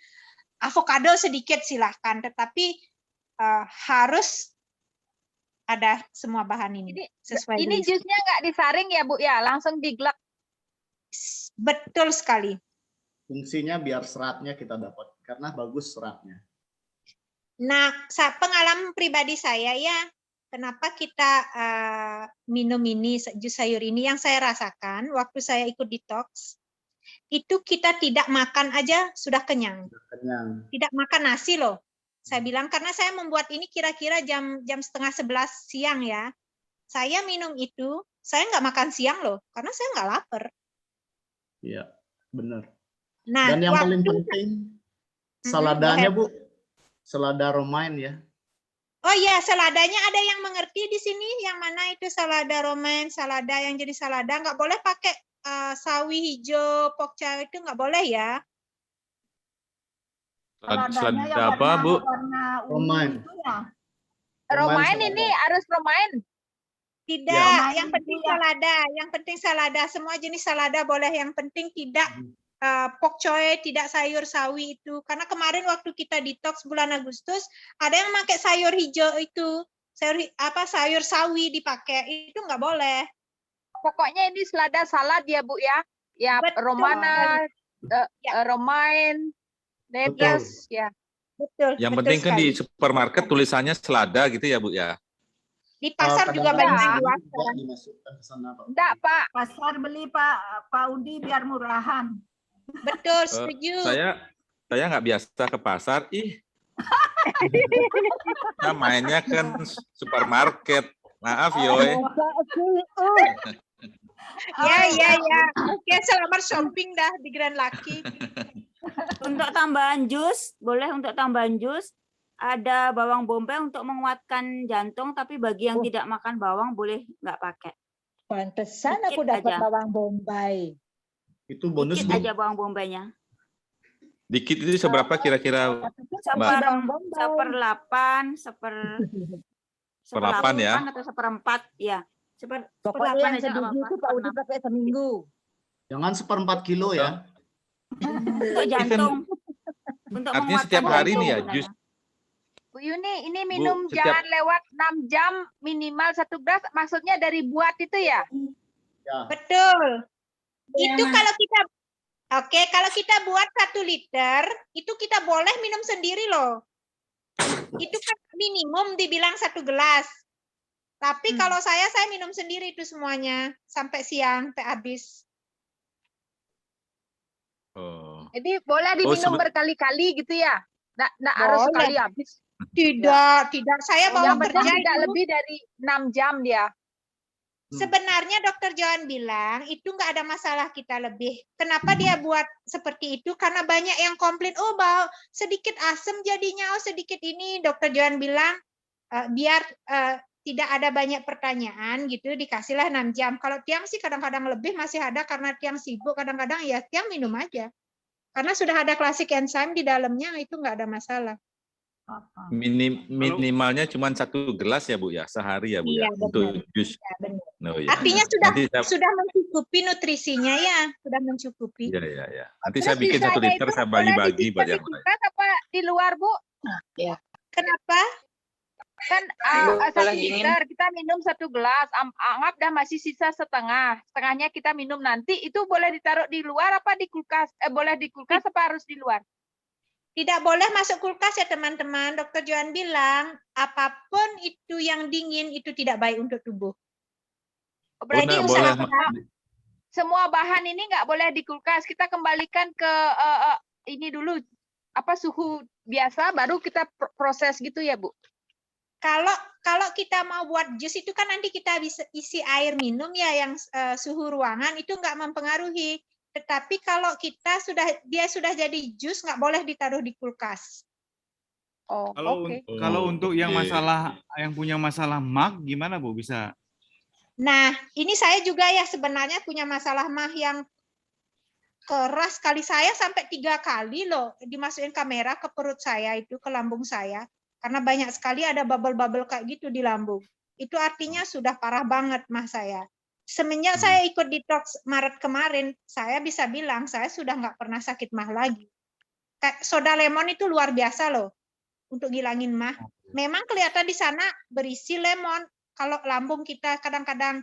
avocado sedikit silahkan, tetapi harus ada semua bahan ini. Sesuai Ini list. jusnya nggak disaring ya, Bu ya? Langsung diglek. Betul sekali. Fungsinya biar seratnya kita dapat, karena bagus seratnya. Nah, pengalaman pribadi saya ya, kenapa kita minum ini, jus sayur ini, yang saya rasakan waktu saya ikut detox, itu kita tidak makan aja sudah kenyang. Kenyang. Tidak makan nasi loh. Saya bilang, karena saya membuat ini kira-kira jam 10:30 siang ya. Saya minum itu, saya nggak makan siang loh, karena saya nggak lapar. Iya, benar. Nah, Dan yang paling penting, seladanya, go Bu. Selada romaine ya. Oh ya, seladanya ada yang mengerti di sini, yang mana itu selada romaine, selada yang jadi selada, nggak boleh pakai sawi hijau, pok choy itu nggak boleh ya. Selada apa, Bu? Romaine. Romaine ini harus romaine. Tidak, Ya. yang penting selada, yang penting selada, semua jenis selada boleh, yang penting tidak pok choy, tidak sayur sawi itu. Karena kemarin waktu kita detox bulan Agustus, ada yang pakai sayur hijau itu, sayur sawi dipakai, itu nggak boleh. Pokoknya ini selada salad ya, Bu ya. Ya, Betul. romana, romaine, lettuce, ya. Betul. Yang betul penting kan sekali. di supermarket tulisannya selada gitu ya, Bu ya. Di pasar juga banyak yang jual. Dimasukkan ke sana, Pak. Enggak, Pak. Pasar beli Pak Udi biar murahan. Betul, setuju. Saya nggak biasa ke pasar, Nah, mainnya kan supermarket. Maaf, Yoy. Ya. Oke, selamat shopping dah di Grand Lucky. Untuk tambahan jus, boleh untuk tambahan jus, ada bawang bombay untuk menguatkan jantung, tapi bagi yang tidak makan bawang boleh nggak pakai. Pantesan aku Dikit dapat aja. bawang bombay. Itu bonus, Dikit Bu. aja bawang bombaynya. Dikit itu seberapa kira-kira, Mbak? Seperlapan, Seperlapan ya? atau seperempat, ya. Pokoknya yang sedikit itu Pak Udi pakai seminggu. Jangan 1/4 kilo ya. Untuk jantung. Untuk Artinya setiap menguatkan hari nih ya, jantung jus. Bu Yuni, ini Bu, minum setiap jangan lewat 6 jam minimal 1 gelas, maksudnya dari buat itu ya? Ya. Betul. Itu kalau kita kalau kita buat 1 liter, itu kita boleh minum sendiri loh. Itu kan minimum dibilang 1 gelas. Tapi kalau saya minum sendiri itu semuanya sampai siang, sampai habis. Oh. Jadi boleh diminum berkali-kali gitu ya? Nggak harus Boleh. sekali habis. Tidak. Saya bawa Yang penting kerja tidak itu. lebih dari 6 jam dia. Sebenarnya Dokter Johan bilang itu nggak ada masalah kita lebih. Kenapa dia buat seperti itu? Karena banyak yang komplain, oh bau sedikit asam jadinya, oh sedikit ini. Dokter Johan bilang biar tidak ada banyak pertanyaan gitu, dikasihlah 6 jam. Kalau tiang sih kadang-kadang lebih masih ada karena tiang sibuk, kadang-kadang ya tiang minum aja. Karena sudah ada klasik enzim di dalamnya, itu nggak ada masalah. Minimalnya cuma 1 gelas ya Bu ya, sehari ya Bu Iya, ya, untuk jus. Ya, benar. Oh, ya. Artinya Nanti sudah mencukupi nutrisinya ya, sudah mencukupi. ya. Nanti Terus saya bikin 1 sisanya liter, itu saya boleh bagi-bagi disimpan buat di yang lain. kulkas apa di luar, Bu? Ya. Kenapa? Kan 1 liter kita minum 1 gelas, anggap dah masih sisa setengah. Setengahnya kita minum nanti, itu boleh ditaruh di luar apa di kulkas? Boleh di kulkas apa harus di luar? Tidak boleh masuk kulkas ya teman-teman. Dokter Johan bilang, apapun itu yang dingin itu tidak baik untuk tubuh. Berarti boleh. Semua bahan ini nggak boleh di kulkas. Kita kembalikan ke ini dulu, apa suhu biasa, baru kita proses gitu ya Bu? Kalau kita mau buat jus itu kan nanti kita bisa isi air minum ya yang suhu ruangan itu nggak mempengaruhi. Tetapi kalau dia sudah jadi jus nggak boleh ditaruh di kulkas. Oh, Kalau untuk yang punya masalah mag gimana Bu, bisa? Nah, ini saya juga ya sebenarnya punya masalah mah yang keras kali, saya sampai 3 kali loh dimasukin kamera ke perut saya itu, ke lambung saya. Karena banyak sekali ada bubble-bubble kayak gitu di lambung. Itu artinya sudah parah banget mah saya. Semenjak saya ikut detox Maret kemarin, saya bisa bilang saya sudah nggak pernah sakit mah lagi. Kayak soda lemon itu luar biasa loh untuk ngilangin mah. Memang kelihatan di sana berisi lemon. Kalau lambung kita kadang-kadang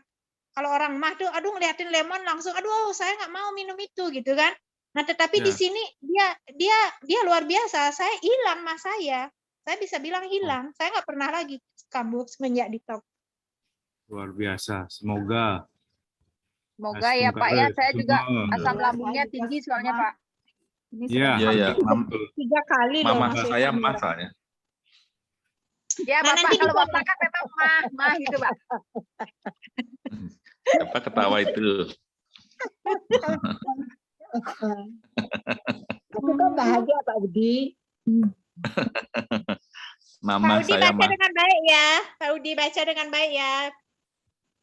kalau orang mah tuh, aduh ngeliatin lemon langsung, aduh saya nggak mau minum itu gitu kan. Nah tetapi di sini dia luar biasa. Saya hilang mah saya bisa bilang hilang. Saya nggak pernah lagi kambuh semenjak detox. Luar biasa. Semoga ya Pak ya, saya juga asam lambungnya tinggi soalnya Pak. Iya. 3 kali loh. Mama saya masalahnya. Ya Bapak, kalau Bapak kan memang mah gitu Pak. Apa ketawa itu? Aku kan bahagia Pak Budi. Mama Pak Udi saya baca dengan baik ya. Pak Udi baca dengan baik ya.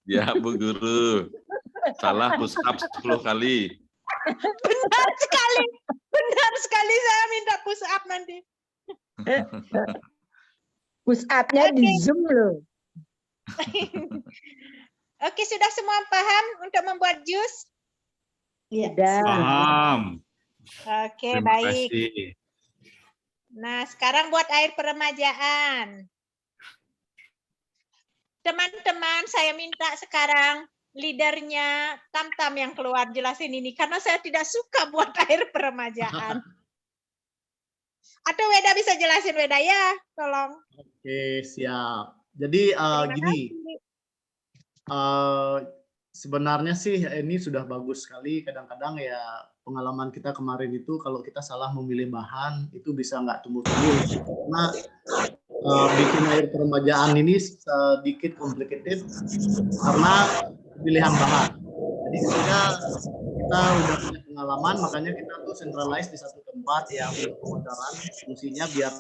Ya Bu Guru. Salah push up 10 kali. Benar sekali saya minta push up nanti. Push up-nya di Zoom loh. Oke, sudah semua paham untuk membuat jus? Iya. Paham. Oke, Terima baik. kasih. Nah, sekarang buat air peremajaan. Teman-teman, saya minta sekarang leadernya Tam-Tam yang keluar jelasin ini, karena saya tidak suka buat air peremajaan. Atau Weda bisa jelasin, Weda ya? Tolong. Oke, siap. Jadi gini, sebenarnya sih ini sudah bagus sekali. Kadang-kadang ya pengalaman kita kemarin itu kalau kita salah memilih bahan itu bisa nggak tumbuh-tumbuh. Karena bikin air peremajaan ini sedikit complicated karena pilihan bahan. Jadi kita udah punya pengalaman, makanya kita tuh centralize di satu tempat yang pemutaran fungsinya biar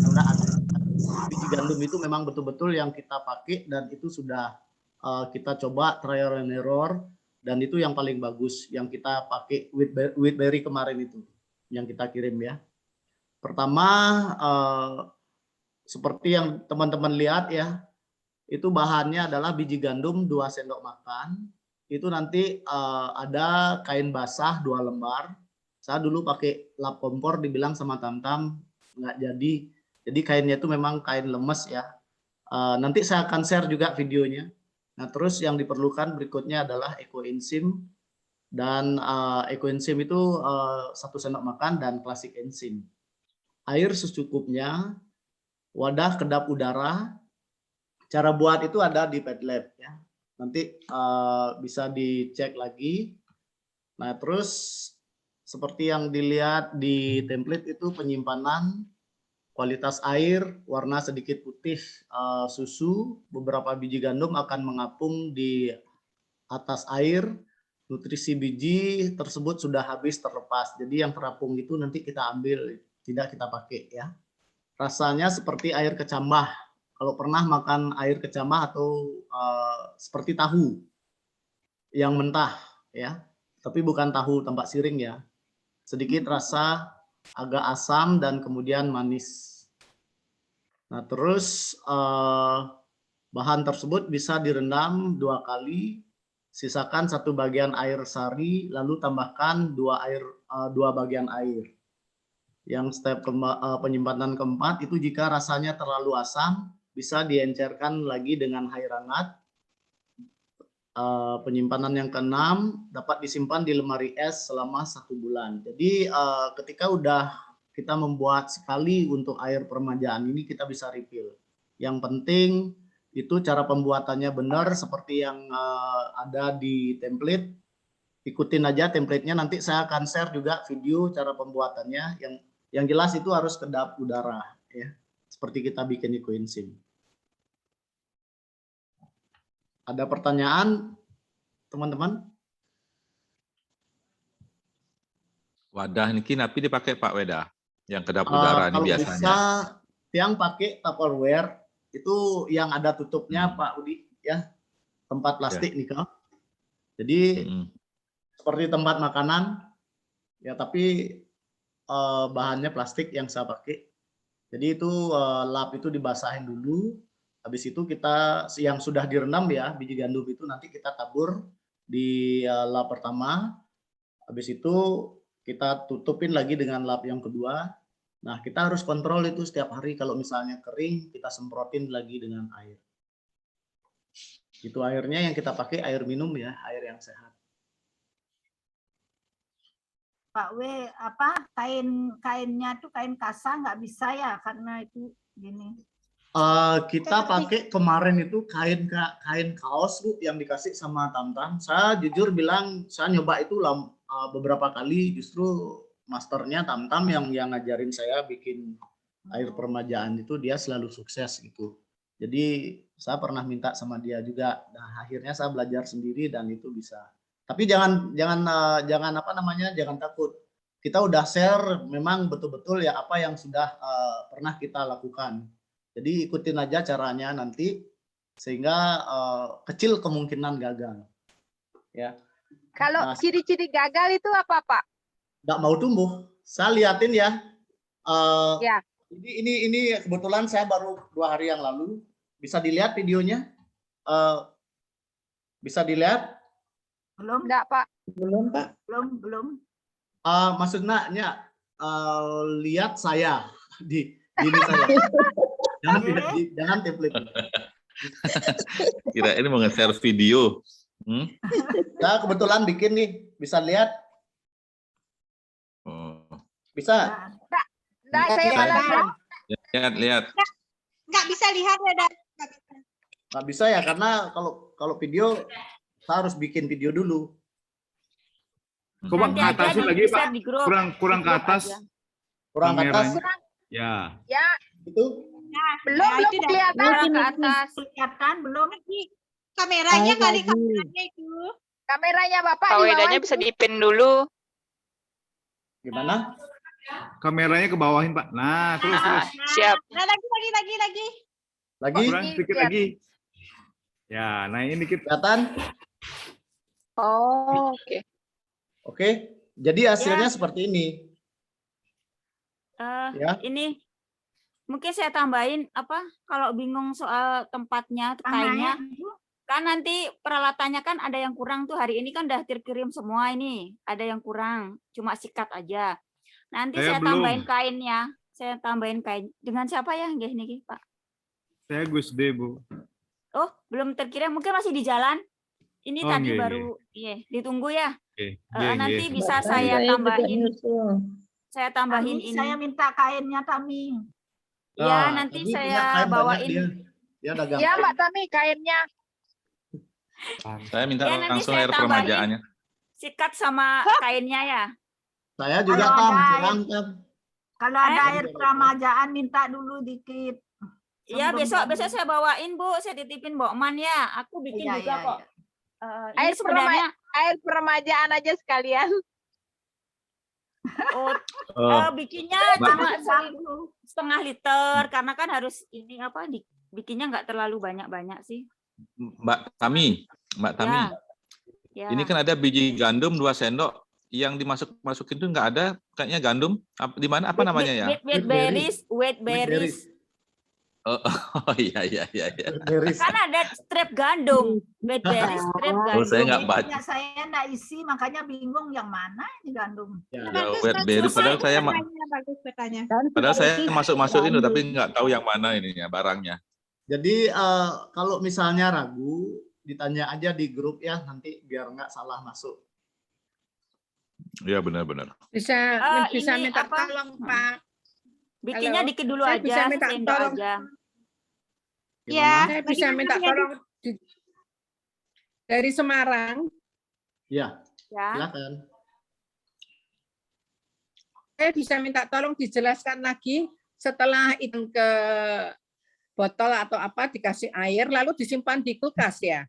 karena biji gandum itu memang betul-betul yang kita pakai dan itu sudah kita coba trial and error dan itu yang paling bagus yang kita pakai wheatberry kemarin itu yang kita kirim ya. Pertama seperti yang teman-teman lihat ya, itu bahannya adalah biji gandum 2 sendok makan. Itu nanti ada kain basah 2 lembar. Saya dulu pakai lap kompor, dibilang sama Tam-Tam nggak jadi Jadi kainnya itu memang kain lemes ya. Nanti saya akan share juga videonya. Nah, terus yang diperlukan berikutnya adalah ekoenzim, dan ekoenzim itu 1 sendok makan dan klasik enzim. Air secukupnya, wadah kedap udara. Cara buat itu ada di Padlab ya. Nanti bisa dicek lagi. Nah, terus seperti yang dilihat di template itu penyimpanan, kualitas air, warna sedikit putih, susu, beberapa biji gandum akan mengapung di atas air, nutrisi biji tersebut sudah habis terlepas. Jadi yang terapung itu nanti kita ambil, tidak kita pakai ya. Rasanya seperti air kecambah. Kalau pernah makan air kecambah atau seperti tahu yang mentah ya, tapi bukan tahu tempat siring ya. Sedikit rasa agak asam dan kemudian manis. Nah, terus bahan tersebut bisa direndam 2 kali, sisakan 1 bagian air sari, lalu tambahkan 2 bagian air. Yang step penyimpanan keempat itu jika rasanya terlalu asam, bisa diencerkan lagi dengan air hangat. Penyimpanan yang keenam dapat disimpan di lemari es selama 1 bulan. Jadi ketika udah kita membuat sekali untuk air permajaan ini, kita bisa refill. Yang penting itu cara pembuatannya benar seperti yang ada di template. Ikutin aja template-nya, nanti saya akan share juga video cara pembuatannya. Yang jelas itu harus kedap udara ya, seperti kita bikin ekoenzim. Ada pertanyaan teman-teman? Wadah niki napi dipakai Pak Weda yang kedap udara ini Kalau biasanya. bisa yang pakai Tupperware itu yang ada tutupnya Pak Udi ya, tempat plastik nih Kak. Jadi seperti tempat makanan ya, tapi bahannya plastik yang saya pakai. Jadi itu lap itu dibasahin dulu. Habis itu kita yang sudah direndam ya, biji gandum itu nanti kita tabur di lap pertama. Habis itu kita tutupin lagi dengan lap yang kedua. Nah, kita harus kontrol itu setiap hari. Kalau misalnya kering, kita semprotin lagi dengan air. Itu airnya yang kita pakai air minum ya, air yang sehat. Pak W, apa kainnya tuh kain kasa nggak bisa ya karena itu gini. Kita pakai kemarin itu kain kaos Bu yang dikasih sama Tamtam. Saya jujur bilang saya nyoba itu beberapa kali, justru masternya Tamtam yang ngajarin saya bikin air permajaan itu, dia selalu sukses gitu. Jadi saya pernah minta sama dia juga. Nah, akhirnya saya belajar sendiri dan itu bisa. Tapi jangan apa namanya, jangan takut. Kita udah share memang betul-betul ya apa yang sudah pernah kita lakukan. Jadi ikutin aja caranya nanti sehingga kecil kemungkinan gagal. Ya. Kalau ciri-ciri gagal itu apa, Pak? Nggak mau tumbuh. Saya liatin ya. Ya. Ini kebetulan saya baru 2 hari yang lalu. Bisa dilihat videonya? Bisa dilihat? Belum? Enggak, Pak. Belum, Pak. Belum. Maksudnya lihat saya di gini saya. Jangan template. Kira ini mau nge-share video. Saya kebetulan bikin nih, bisa lihat? Bisa? Enggak, saya malah Lihat. Nggak bisa lihat ya, Dan. Nggak bisa ya, karena kalau video saya harus bikin video dulu. Coba ke atasin lagi Pak, kurang ke atas. Kurang ke atas? Ya. Ya. Itu? Belum kelihatan ke atas. Kelihatan belum? Kameranya kali kameranya itu. Kameranya Bapak Pak Wedanya bisa dipin dulu. Gimana? Kameranya ke bawahin Pak. Nah, terus. Siap. Nah, lagi. Lagi? Kurang sedikit lagi. Ya, nah ini dikit. Kelihatan? Oh, oke. Oke, jadi hasilnya seperti ini. Ya. Ini mungkin saya tambahin apa? Kalau bingung soal tempatnya, kainnya, kan nanti peralatannya kan ada yang kurang tuh. Hari ini kan udah terkirim semua ini, ada yang kurang, cuma sikat aja. Nanti saya tambahin kainnya. saya tambahin kain. Dengan siapa ya nggih niki, Pak? Saya Gus D, Bu. Oh, belum terkirim, mungkin masih di jalan. Ini Oh, tadi nggih, baru, iya, ditunggu ya. Oke, Nanti nggih. bisa Mbak Tami, saya juga tambahin, nyusul. saya tambahin Tami, ini. saya minta kainnya Tami. Iya, Nah, nanti Tami punya saya kain banyak bawain. dia dagang Ya kain. Mbak Tami, kainnya. Saya minta Ya, nanti langsung saya air tambahin permajaannya. sikat sama kainnya ya. Saya juga Kalau Tam, ada kurang Tam. Kalau ada air peramajaan minta dulu dikit. Iya, Sebelum besok kamu- saya bawain, Bu. Saya titipin Mbok Man ya. Aku bikin Iya, juga iya, kok. iya. Ini sebenarnya Air peremajaan aja sekalian. bikinnya Mbak. cuma 1,5 liter karena kan harus ini apa bikinnya nggak terlalu banyak-banyak sih. Mbak Tami, Ya. ini kan ada biji gandum 2 sendok. Yang masukin itu nggak ada kayaknya gandum. Di mana apa namanya ya? Wheat berries. Oh iya. Kan ada strip gandum. Wheat berries, strip gandum. Oh, saya nggak baca. Ya, saya nggak isi, makanya bingung yang mana ini gandum. Ya, wheat berries. Padahal saya masukin itu tapi nggak tahu yang mana ininya barangnya. Jadi kalau misalnya ragu, ditanya aja di grup ya, nanti biar nggak salah masuk. Iya benar-benar. Bisa ini minta apa? tolong, Pak. Bikinnya Halo, dikit dulu saya aja, bisa minta sendok tolong. aja. Ya, Saya bisa minta tolong dari Semarang. Ya, Ya. silakan. Saya bisa minta tolong dijelaskan lagi setelah itu ke botol atau apa dikasih air lalu disimpan di kulkas ya.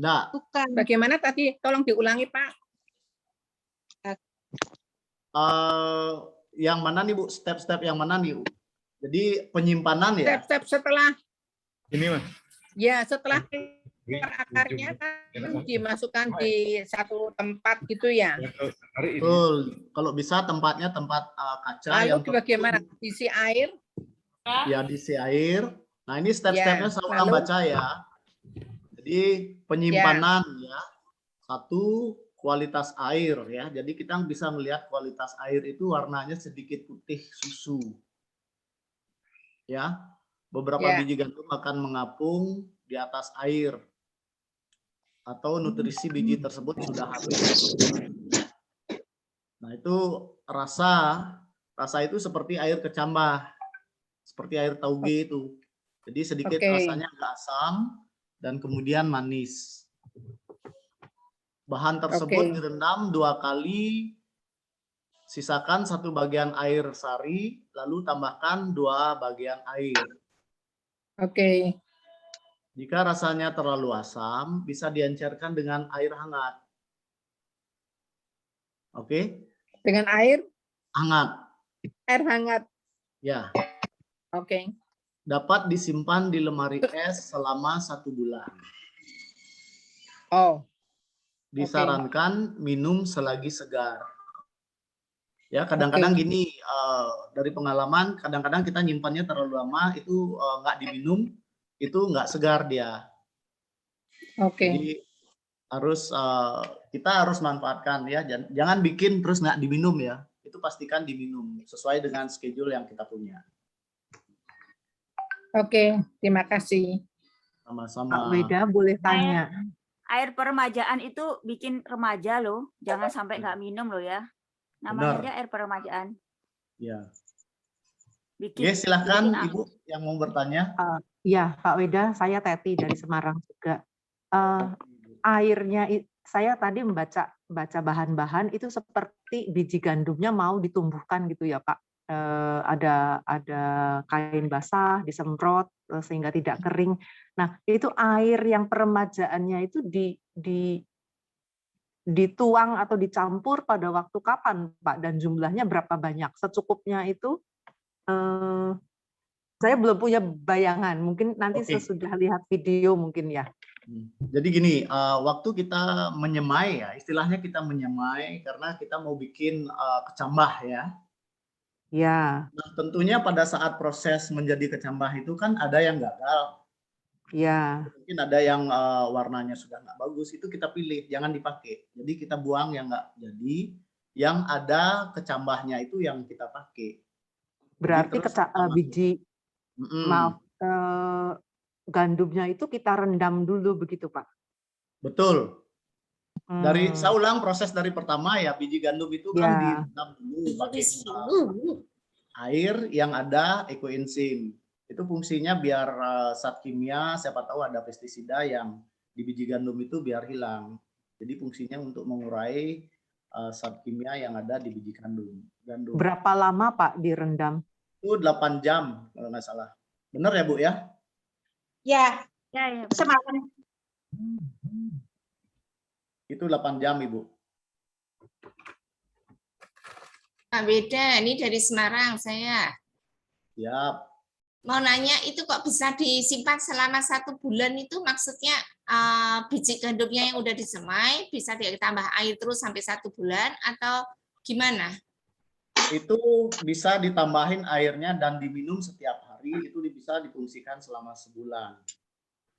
Nah, Bagaimana tadi? Tolong diulangi, Pak. yang mana nih Bu? Step-step yang mana nih Bu? Jadi penyimpanan ya? Step-step setelah Ini Mas. ya setelah akarnya kan dimasukkan di satu tempat gitu ya. Betul. Kalau bisa tempatnya tempat kaca Lalu yang bagaimana? Isi air? ya diisi air. Nah ini step-stepnya Ya, saya lalu? baca ya. Jadi penyimpanan ya. Satu, kualitas air ya. Jadi kita bisa melihat kualitas air itu warnanya sedikit putih susu. Ya. Beberapa Ya. biji gandum akan mengapung di atas air. Atau nutrisi biji tersebut sudah habis. Nah, itu rasa itu seperti air kecambah. Seperti air tauge itu. Jadi sedikit Oke. rasanya agak asam dan kemudian manis. Bahan tersebut Oke. direndam 2 kali, sisakan 1 bagian air sari, lalu tambahkan 2 bagian air. Oke. Jika rasanya terlalu asam, bisa diencerkan dengan air hangat. Oke? Dengan air Hangat. hangat. Ya. Oke. Dapat disimpan di lemari es selama 1 bulan. Oh. Disarankan minum selagi segar. Ya, kadang-kadang gini, dari pengalaman, kadang-kadang kita nyimpannya terlalu lama, itu nggak diminum, itu nggak segar dia. Oke. Jadi kita harus manfaatkan ya, jangan bikin terus nggak diminum ya. Itu pastikan diminum sesuai dengan schedule yang kita punya. Oke, terima kasih. Sama-sama. Kak Weda boleh tanya. Air peremajaan itu bikin remaja loh. Jangan sampai nggak minum loh ya. Namanya Benar. aja air peremajaan. Ya. Bikin, Oke, silakan bikin Ibu yang mau bertanya. Iya, Kak Weda, saya Teti dari Semarang juga. Airnya, saya tadi membaca bahan-bahan itu seperti biji gandumnya mau ditumbuhkan gitu ya, Pak. Ada kain basah disemprot sehingga tidak kering. Nah, itu air yang peremajaannya itu dituang atau dicampur pada waktu kapan, Pak? Dan jumlahnya berapa banyak? Secukupnya itu saya belum punya bayangan. Mungkin nanti sesudah lihat video mungkin ya. Jadi gini, waktu kita menyemai ya, istilahnya kita menyemai karena kita mau bikin kecambah ya. Ya. Nah, tentunya pada saat proses menjadi kecambah itu kan ada yang gagal. Ya. Mungkin ada yang warnanya sudah nggak bagus, itu kita pilih, jangan dipakai. Jadi kita buang yang nggak jadi, yang ada kecambahnya itu yang kita pakai. Berarti terus biji maaf gandumnya itu kita rendam dulu begitu, Pak? Betul. Saya ulang proses dari pertama ya, biji gandum itu kan direndam dulu pakai air yang ada ekoenzim. Itu fungsinya biar zat kimia, siapa tahu ada pestisida yang di biji gandum itu biar hilang. Jadi fungsinya untuk mengurai zat kimia yang ada di biji gandum. Berapa lama Pak direndam? Itu 8 jam kalau nggak salah. Benar ya Bu ya? Ya, semalam. Itu 8 jam Ibu. Beda, ini dari Semarang saya. Siap. Mau nanya itu kok bisa disimpan selama 1 bulan itu maksudnya biji gandumnya yang udah disemai bisa ditambah air terus sampai 1 bulan atau gimana? Itu bisa ditambahin airnya dan diminum setiap hari, itu bisa difungsikan selama sebulan.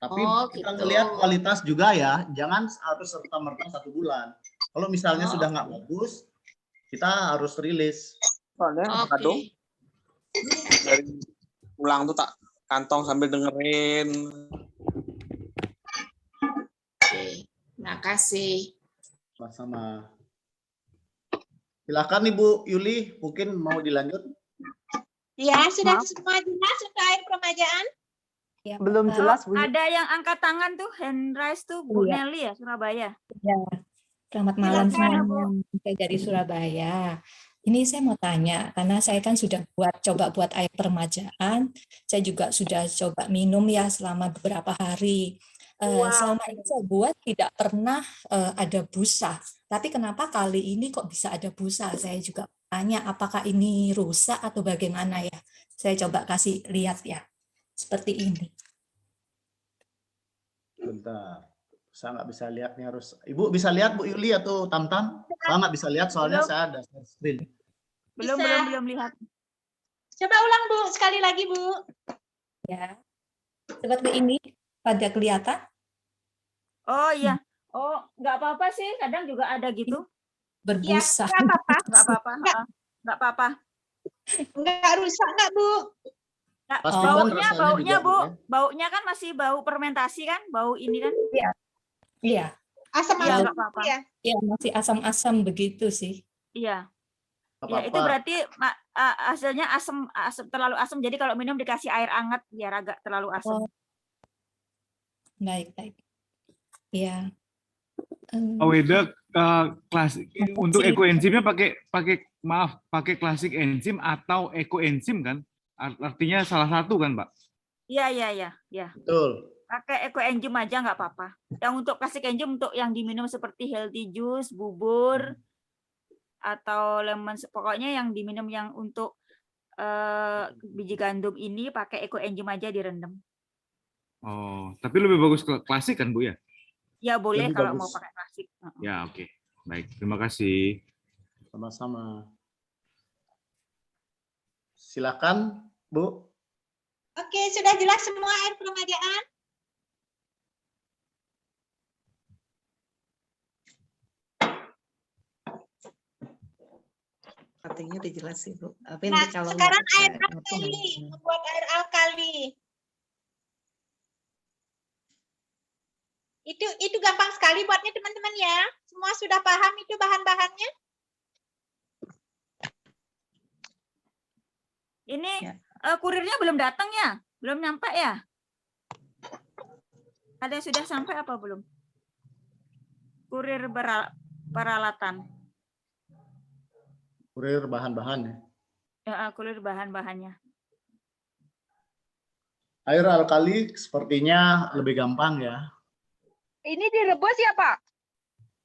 Tapi kita ngelihat kualitas juga ya, jangan harus serta-merta 1 bulan. Kalau misalnya sudah nggak bagus, kita harus rilis. Soalnya kadang dari pulang tuh tak kantong sambil dengerin. Terima kasih. Sama-sama. Silakan Ibu Yuli, mungkin mau dilanjut? Ya, sudah semua jelas untuk air peremajaan? Ya, belum jelas Bu. Ada yang angkat tangan tuh, hand raise tuh Bu Nelly ya, Surabaya. Ya. Selamat malam semuanya. Saya dari Surabaya. Ini saya mau tanya, karena saya kan sudah coba buat air peremajaan, saya juga sudah coba minum ya selama beberapa hari. Selama ini saya buat tidak pernah ada busa. Tapi kenapa kali ini kok bisa ada busa? Saya juga tanya apakah ini rusak atau bagaimana ya. Saya coba kasih lihat ya. Seperti ini. Bentar. Saya nggak bisa lihat nih, harus Ibu bisa lihat Bu Yuli atau Tamtam? Saya nggak bisa lihat soalnya saya ada share screen. Belum lihat. Coba ulang Bu, sekali lagi Bu. Ya. Seperti ini pada kelihatan? Oh iya. Oh, nggak apa-apa sih, kadang juga ada gitu. Berbusa. Ya, nggak apa-apa. Nggak apa-apa. Nggak rusak nggak Bu? Nah, Rasanya baunya juga, Bu, ya. Baunya kan masih bau fermentasi kan, bau ini kan? Iya. Iya. Asam-asam nggak apa-apa. ya? Iya, masih asam-asam begitu sih. Iya. Nggak Ya, itu apa-apa. berarti hasilnya asam terlalu asam. Jadi kalau minum dikasih air hangat biar agak terlalu asam. Baik. Iya. Weda klasik untuk ekoenzimnya pakai klasik enzim atau ekoenzim kan? Artinya salah satu kan, Mbak? Iya. Betul. Pakai ekoenzim aja nggak apa-apa. Yang untuk klasik enzim untuk yang diminum seperti healthy juice, bubur, atau lemon, pokoknya yang diminum yang untuk biji gandum ini pakai ekoenzim aja direndam. Oh, tapi lebih bagus klasik kan, Bu ya? Ya boleh Lebih kalau bagus. mau pakai klasik. Ya, oke. Baik, terima kasih. Sama-sama. Silakan, Bu. Oke, sudah jelas semua air peremajaan? Artinya udah jelas sih, Bu. Tapi Nah, nanti kalau sekarang nggak air ngerti alkali, nggak- membuat air alkali. Itu gampang sekali buatnya teman-teman ya. Semua sudah paham itu bahan-bahannya? Ini kurirnya belum datang ya? Belum nyampe ya? Ada yang sudah sampai apa belum? Kurir peralatan. Kurir bahan-bahan ya. Ya, kurir bahan-bahannya. Air alkali sepertinya lebih gampang ya. Ini direbus ya, Pak?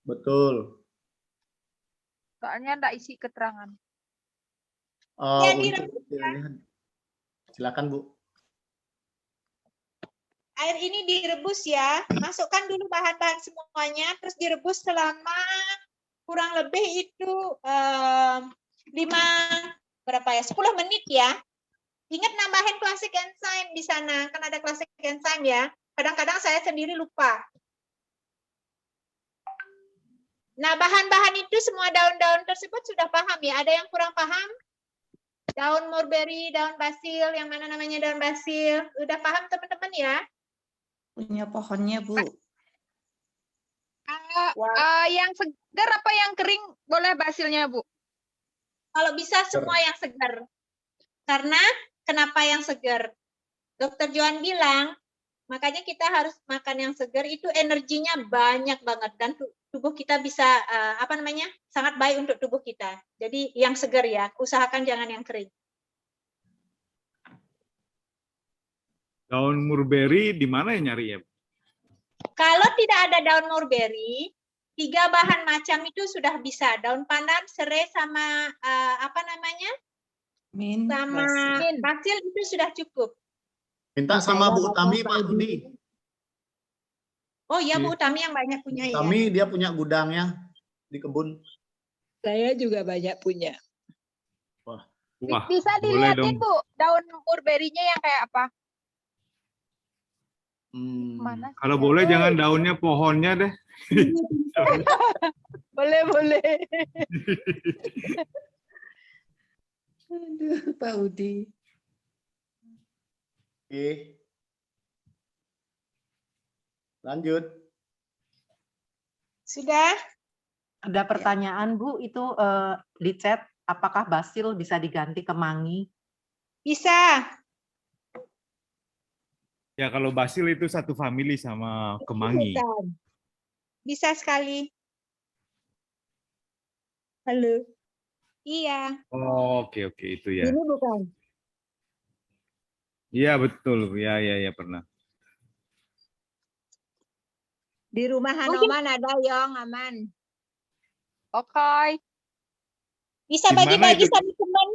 Betul. Soalnya enggak isi keterangan. Ya, Untuk direbus silakan Bu. Air ini direbus ya. Masukkan dulu bahan-bahan semuanya, terus direbus selama kurang lebih itu 10 menit ya. Ingat nambahin classic enzyme di sana, kan ada classic enzyme ya. Kadang-kadang saya sendiri lupa. Nah, bahan-bahan itu semua daun-daun tersebut sudah paham ya. Ada yang kurang paham? Daun mulberry, daun basil, yang mana namanya daun basil. Udah paham teman-teman ya? Punya pohonnya, Bu. Yang segar apa yang kering boleh basilnya, Bu? Kalau bisa semua yang segar. Karena kenapa yang segar? Dokter Johan bilang, makanya kita harus makan yang segar, itu energinya banyak banget dan tubuh kita bisa sangat baik untuk tubuh kita. Jadi yang segar ya, usahakan jangan yang kering. Daun mulberry di mana ya nyari ya? Kalau tidak ada daun mulberry, 3 bahan macam itu sudah bisa. Daun pandan, serai sama sama basil itu sudah cukup. Minta sama Bu Utami, Pak Budi. Oh iya, Bu Utami yang banyak punya ya. Utami dia punya gudangnya di kebun. Saya juga banyak punya. Wah, Bisa dilihatin, Bu, daun mulberry-nya yang kayak apa? Mana? Kalau boleh jangan daunnya, pohonnya deh. Boleh. Aduh, Pak Udi. Oke. Lanjut. Sudah? Ada pertanyaan, Bu, itu di chat, apakah basil bisa diganti kemangi? Bisa. Ya kalau basil itu satu family sama kemangi. Bisa sekali. Halo. Iya. Oh, oke itu ya. Ini bukan. Iya betul, ya pernah. Di rumah Hanoman ada Yong, aman. Oke. Bisa Di mana bagi-bagi itu? sama teman.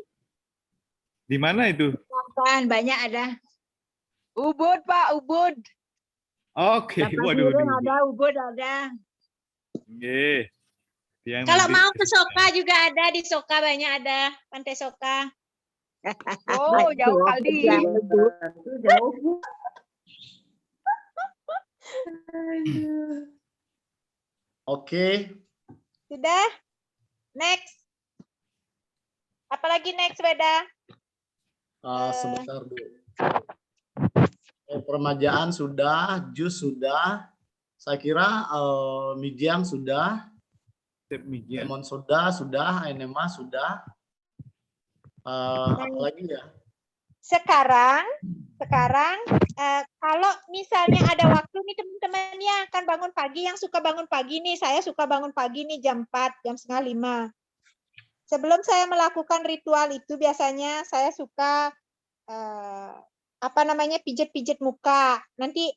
Di mana itu? Kapan banyak ada. Ubud, Pak, Ubud. Oke, waduh. Ada, Ubud ada. Oke. Kalau mau ke Soka juga ada, di Soka banyak ada, Pantai Soka. Oh, jauh kali. Jauh. Oke. Sudah? Next. Apalagi next, Weda? Sebentar, Bu. Permajaan sudah, jus sudah. Saya kira mijiang sudah. Lemon soda sudah, enema sudah. Apa lagi ya? Sekarang kalau misalnya ada waktu nih teman-teman yang akan bangun pagi, yang suka bangun pagi nih, saya suka bangun pagi nih jam 4, jam 4:30. Sebelum saya melakukan ritual itu biasanya saya suka pijat-pijat muka. Nanti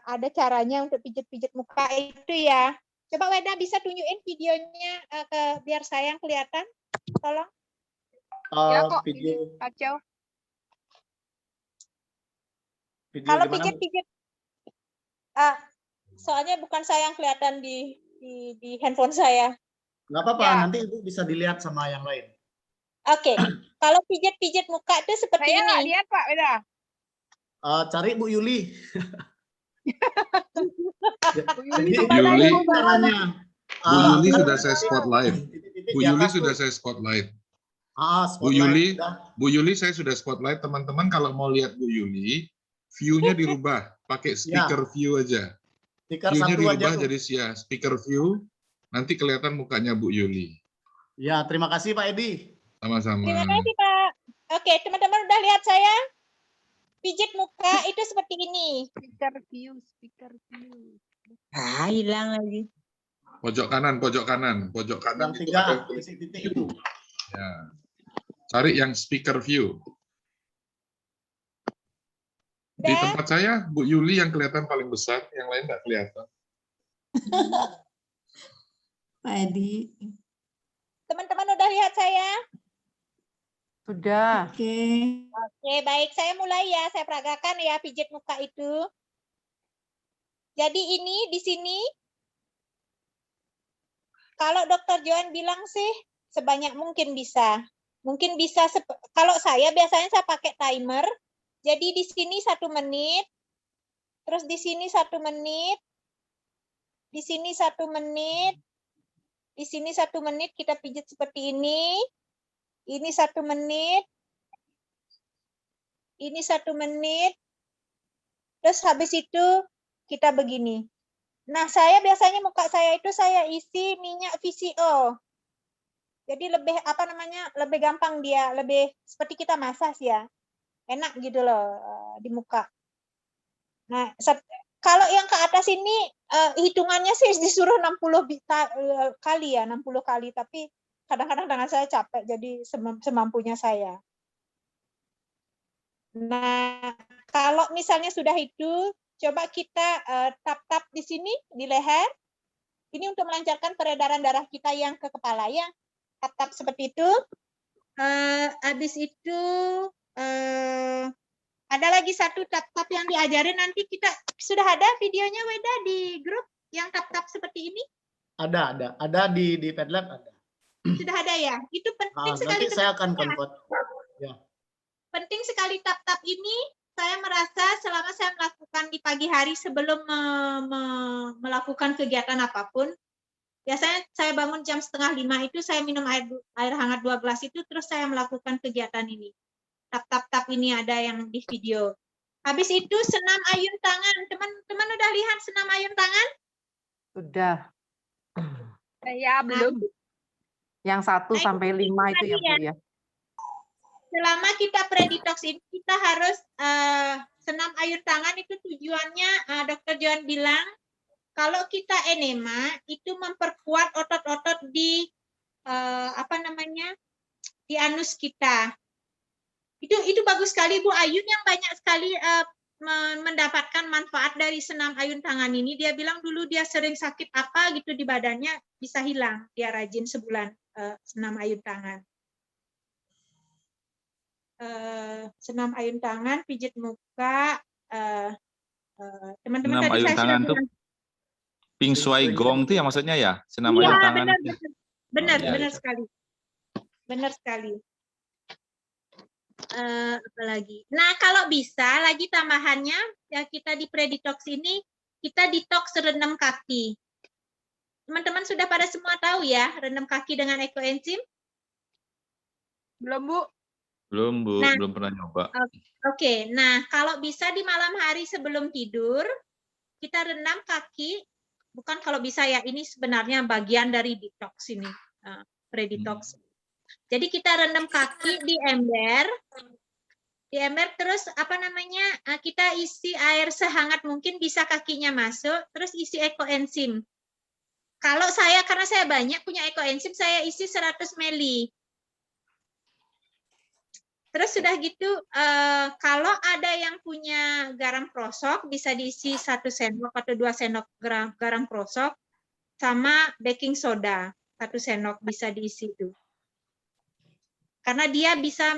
ada caranya untuk pijat-pijat muka itu ya. Coba Weda bisa tunjukin videonya biar saya yang kelihatan. Tolong. Ya kok, video. kacau. Kalau pijat-pijat, soalnya bukan saya yang kelihatan di handphone saya. Nggak apa-apa, Ya. nanti Ibu bisa dilihat sama yang lain. Oke, kalau pijat-pijat muka itu seperti Saya nggak ini. lihat, Pak, udah. Cari Bu Yuli. Yuli Jadi, Yuli. caranya. Bu Yuli kan sudah saya spotlight. Bu di Yuli atas, sudah Bu. saya spotlight. Bu Spotlight Yuli, sudah. Bu Yuli saya sudah spotlight. Teman-teman kalau mau lihat Bu Yuli, view-nya dirubah, pakai speaker view aja. Stiker View-nya satu aja dirubah tuh. jadi speaker view. Nanti kelihatan mukanya Bu Yuli. Ya, terima kasih Pak Edi. Sama-sama. Terima kasih Pak. Oke, teman-teman udah lihat saya? Pijat muka itu seperti ini. Speaker view. Hilang lagi. Pojok kanan. Yang Itu 3 ada tulis titik-titik itu. ya. Cari yang speaker view. Di tempat saya, Bu Yuli yang kelihatan paling besar, yang lain nggak kelihatan. Pak Edi. Teman-teman udah lihat saya? Sudah. Oke, baik. Saya mulai ya. Saya peragakan ya pijat muka itu. Jadi ini di sini, kalau Dokter Johan bilang sih sebanyak mungkin bisa. Mungkin bisa, kalau saya biasanya saya pakai timer. Jadi di sini 1 menit, terus di sini 1 menit, di sini 1 menit, di sini 1 menit kita pijat seperti ini 1 menit, ini 1 menit, terus habis itu kita begini. Nah, saya biasanya muka saya itu saya isi minyak VCO. Jadi lebih lebih gampang dia, lebih seperti kita masas ya. Enak gitu loh di muka. Nah, kalau yang ke atas ini hitungannya sih disuruh 60 kali ya, 60 kali, tapi kadang-kadang tangan saya capek jadi semampunya saya. Nah, kalau misalnya sudah itu, coba kita tap-tap di sini di leher. Ini untuk melancarkan peredaran darah kita yang ke kepala ya. Tap-tap seperti itu. Habis itu ada lagi satu tap-tap yang diajarin, nanti kita sudah ada videonya Weda di grup yang tap-tap seperti ini? Ada di Padlab ada. Sudah ada ya? Itu penting sekali. Nanti saya akan konvert. Ya. Penting sekali tap-tap ini, saya merasa selama saya melakukan di pagi hari sebelum melakukan kegiatan apapun, biasanya saya bangun jam 4:30 itu saya minum air hangat 2 gelas itu, terus saya melakukan kegiatan ini. Tap-tap-tap ini ada yang di video. Habis itu senam ayun tangan. Teman-teman udah lihat senam ayun tangan? Sudah. Ya, belum. Yang 1 sampai 5 itu ya, Bu ya. Selama kita pre-detox ini, kita harus senam ayun tangan itu tujuannya, Dr. Johan bilang, kalau kita enema, itu memperkuat otot-otot di di anus kita. Itu bagus sekali Bu Ayun yang banyak sekali mendapatkan manfaat dari senam ayun tangan ini. Dia bilang dulu dia sering sakit apa gitu di badannya, bisa hilang. Dia rajin sebulan senam ayun tangan. Senam ayun tangan, pijit muka, teman-teman Senam tadi ayun saya tangan sudah tuh Ping Shuai Gong itu ya maksudnya ya? Senam ayun tangan. Benar sekali. Benar sekali. Apalagi. Nah, kalau bisa lagi tambahannya ya, kita di pre-detox ini kita detox rendam kaki. Teman-teman sudah pada semua tahu ya rendam kaki dengan ekoenzim? Belum, Bu. Belum, Bu. Nah, Belum pernah nyoba. Oke. Nah, kalau bisa di malam hari sebelum tidur kita rendam kaki. Bukan kalau bisa ya, ini sebenarnya bagian dari detox ini, pre-detox. Jadi kita rendam kaki di ember, terus kita isi air sehangat mungkin, bisa kakinya masuk, terus isi ekoenzim. Kalau saya, karena saya banyak punya ekoenzim, saya isi 100 ml. Terus sudah gitu, kalau ada yang punya garam krosok, bisa diisi 1 sendok atau 2 sendok garam krosok, sama baking soda, 1 sendok bisa diisi itu. Karena dia bisa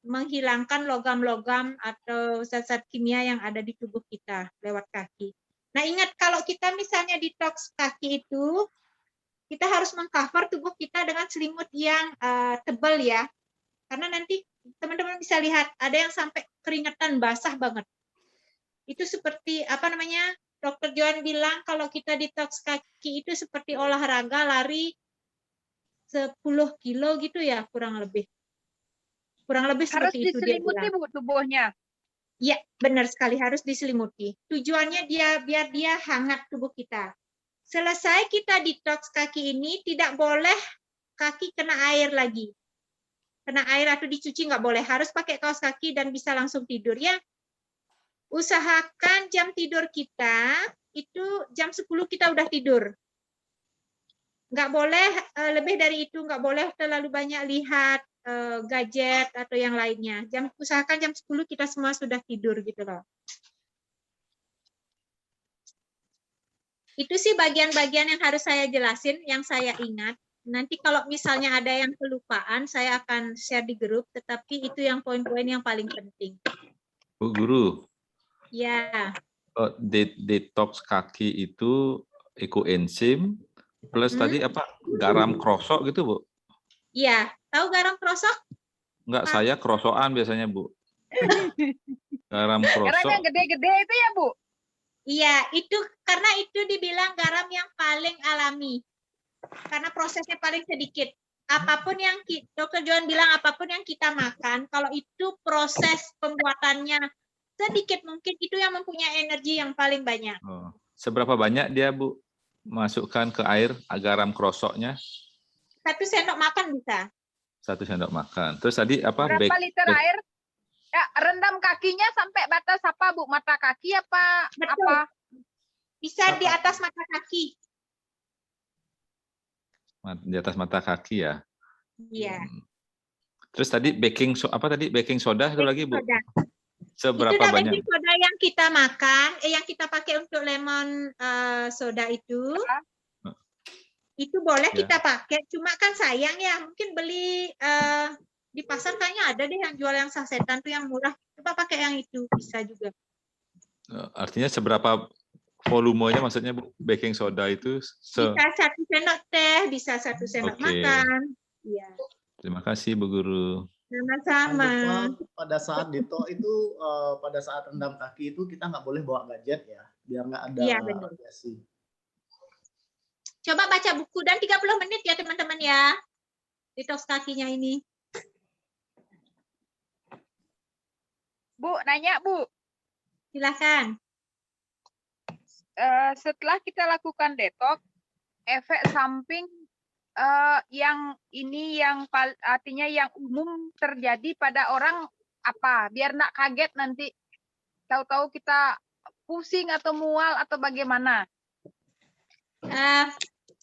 menghilangkan logam-logam atau zat-zat kimia yang ada di tubuh kita lewat kaki. Nah, ingat kalau kita misalnya detox kaki itu, kita harus mengcover tubuh kita dengan selimut yang tebal ya. Karena nanti teman-teman bisa lihat ada yang sampai keringetan basah banget. Itu seperti Dr. Johan bilang kalau kita detox kaki itu seperti olahraga lari 10 kilo gitu ya, kurang lebih. Kurang lebih Harus seperti itu dia diselimuti, bilang. Bu, tubuhnya. Iya, benar sekali, harus diselimuti. Tujuannya biar dia hangat tubuh kita. Selesai kita detox kaki ini, tidak boleh kaki kena air lagi. Kena air atau dicuci nggak boleh, harus pakai kaos kaki dan bisa langsung tidur ya. Usahakan jam tidur kita itu jam 10 kita udah tidur. Nggak boleh lebih dari itu, nggak boleh terlalu banyak lihat gadget atau yang lainnya. Usahakan jam 10 kita semua sudah tidur gitu loh. Itu sih bagian-bagian yang harus saya jelasin, yang saya ingat. Nanti kalau misalnya ada yang kelupaan, saya akan share di grup, tetapi itu yang poin-poin yang paling penting. Bu Guru. Ya. Detox kaki itu ekoenzim plus tadi apa? Garam krosok gitu, Bu? Iya, tahu garam krosok? Enggak, saya krosokan biasanya, Bu. Garam Garam krosok. yang gede-gede itu ya, Bu? Iya, itu karena itu dibilang garam yang paling alami. Karena prosesnya paling sedikit. apapun yang Dr. Joan bilang apapun yang kita makan, kalau itu proses pembuatannya sedikit mungkin itu yang mempunyai energi yang paling banyak. Oh. Seberapa banyak dia, Bu, masukkan ke air agar garam krosoknya? 1 sendok makan bisa. 1 sendok makan. Terus tadi apa? Berapa liter air? Ya, rendam kakinya sampai batas apa, Bu? Mata kaki apa? Betul. Apa? Bisa di atas mata kaki. Di atas mata kaki ya. Iya. Terus tadi baking soda itu lagi, Bu? Soda. Seberapa Itu banyak? baking soda yang kita makan, yang kita pakai untuk lemon soda itu boleh Ya. kita pakai. Cuma kan sayang ya, mungkin beli di pasar kayaknya ada deh yang jual yang sasetan tuh yang murah. Coba pakai yang itu, bisa juga. Artinya seberapa volumenya maksudnya, Bu, baking soda itu? Bisa 1 sendok teh, bisa 1 sendok Oke. makan. Iya. Terima kasih, Bu Guru. Sama-sama. Pada saat dito itu pada saat rendam kaki itu kita nggak boleh bawa gadget ya, biar nggak ada Iya, benar. radiasi. Coba baca buku dan 30 menit ya teman-teman ya. Detox kakinya ini. Bu, nanya, Bu. Silakan. Setelah kita lakukan detox, efek samping yang ini artinya yang umum terjadi pada orang apa? Biar nak kaget nanti tahu-tahu kita pusing atau mual atau bagaimana?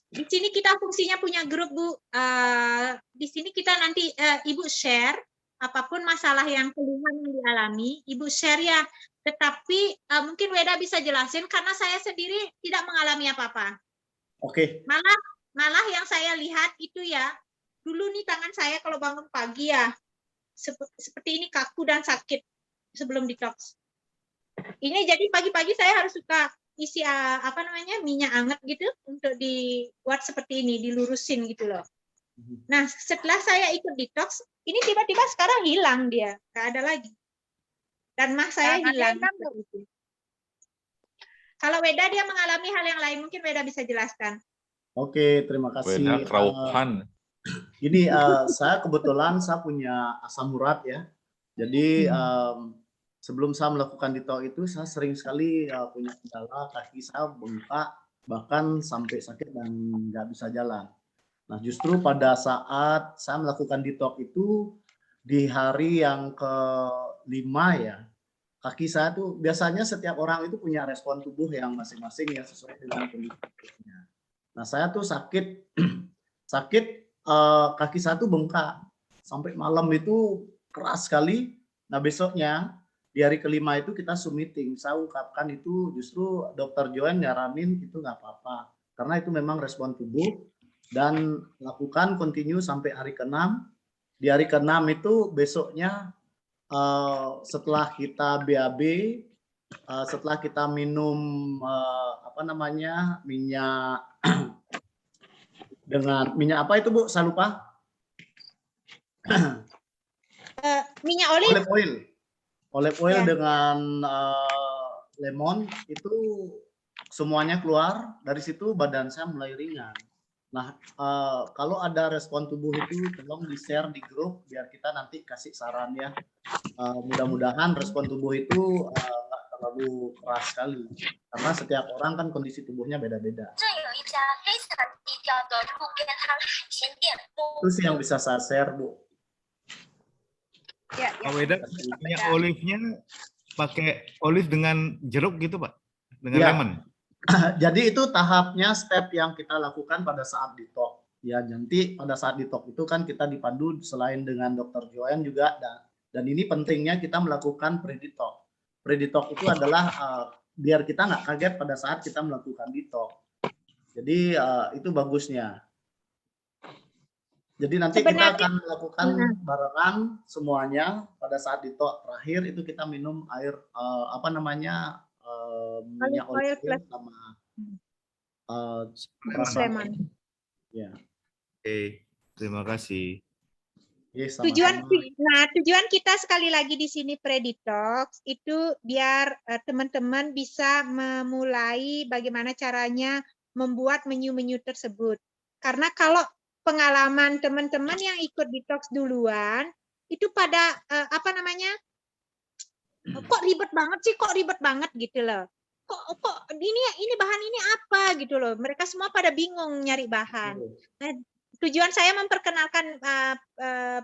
Di sini kita fungsinya punya grup, Bu. Di sini kita nanti Ibu share apapun masalah yang keluhan yang dialami, Ibu share ya. Tetapi mungkin Weda bisa jelasin karena saya sendiri tidak mengalami apa-apa. Oke. Malah yang saya lihat itu ya, dulu nih tangan saya kalau bangun pagi ya, seperti ini kaku dan sakit sebelum detox. Ini jadi pagi-pagi saya harus suka isi minyak hangat gitu untuk dibuat seperti ini, dilurusin gitu loh. Nah, setelah saya ikut detox, ini tiba-tiba sekarang hilang dia, nggak ada lagi. Dan mah saya hilang. Kalau Weda dia mengalami hal yang lain, mungkin Weda bisa jelaskan. Oke, terima kasih. Weda kerauhan. Ini saya kebetulan saya punya asam urat ya. Jadi sebelum saya melakukan detox itu saya sering sekali punya kendala, kaki saya bengkak bahkan sampai sakit dan nggak bisa jalan. Nah, justru pada saat saya melakukan detox itu di hari yang ke-5 ya, kaki saya tuh biasanya setiap orang itu punya respon tubuh yang masing-masing ya sesuai dengan kondisi tubuhnya. Nah, saya tuh sakit kaki saya tuh bengkak sampai malam itu keras sekali. Nah, besoknya di hari ke-5 itu kita Zoom meeting. Saya ungkapkan itu justru Dr. Joan nyaranin itu nggak apa-apa karena itu memang respon tubuh dan lakukan continue sampai hari ke-6. Di hari ke-6 itu besoknya setelah kita BAB, setelah kita minum minyak dengan minyak apa itu Bu? Saya lupa. Minyak olive. Olive oil Ya. dengan lemon itu semuanya keluar. Dari situ badan saya mulai ringan. Nah, kalau ada respon tubuh itu tolong di-share di grup biar kita nanti kasih saran ya. Mudah-mudahan respon tubuh itu nggak terlalu keras sekali. Karena setiap orang kan kondisi tubuhnya beda-beda. Itu sih yang bisa saya share, Bu. Ya, Pak Weda, minyak olive-nya pakai olive dengan jeruk gitu, Pak? Dengan Ya. lemon? Jadi itu tahapnya step yang kita lakukan pada saat detox. Ya, nanti pada saat detox itu kan kita dipandu selain dengan Dr. Joan juga dan ini pentingnya kita melakukan pre-detox. Pre-detox itu adalah biar kita nggak kaget pada saat kita melakukan detox. Jadi itu bagusnya. Jadi nanti kita akan melakukan barengan semuanya pada saat detox terakhir itu kita minum air minyak Olive oil olive plus sama lemon. Ya. Oke, terima kasih. Tujuan kita sekali lagi di sini pre-detox itu biar teman-teman bisa memulai bagaimana caranya membuat menu-menu tersebut. Karena kalau pengalaman teman-teman yang ikut detox duluan itu pada apa namanya? Kok ribet banget sih, kok ribet banget gitu loh. Kok ini bahan ini apa gitu loh. Mereka semua pada bingung nyari bahan. Nah, tujuan saya memperkenalkan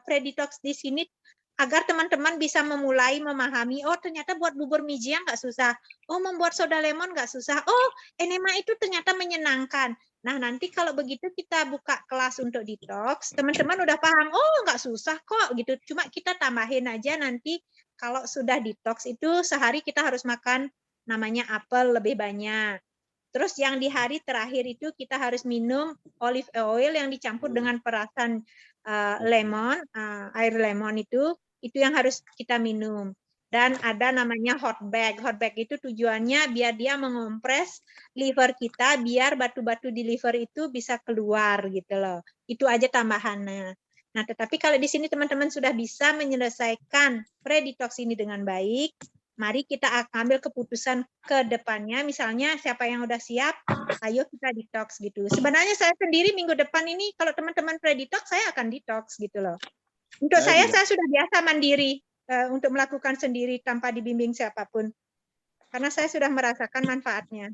pre-detox di sini agar teman-teman bisa memulai memahami, oh ternyata buat bubur mijiang nggak susah, oh membuat soda lemon nggak susah, oh enema itu ternyata menyenangkan. Nah nanti kalau begitu kita buka kelas untuk detox, teman-teman udah paham, oh nggak susah kok gitu, cuma kita tambahin aja nanti kalau sudah detox itu sehari kita harus makan namanya apel lebih banyak. Terus yang di hari terakhir itu kita harus minum olive oil yang dicampur dengan perasan lemon, air lemon itu yang harus kita minum. Dan ada namanya hot bag. Hot bag itu tujuannya biar dia mengompres liver kita, biar batu-batu di liver itu bisa keluar gitu loh. Itu aja tambahannya. Nah, tetapi kalau di sini teman-teman sudah bisa menyelesaikan pre-detox ini dengan baik, mari kita ambil keputusan ke depannya. Misalnya siapa yang udah siap, ayo kita detox gitu. Sebenarnya saya sendiri minggu depan ini kalau teman-teman pre-detox, saya akan detox gitu loh. Untuk saya sudah biasa mandiri untuk melakukan sendiri tanpa dibimbing siapapun. Karena saya sudah merasakan manfaatnya.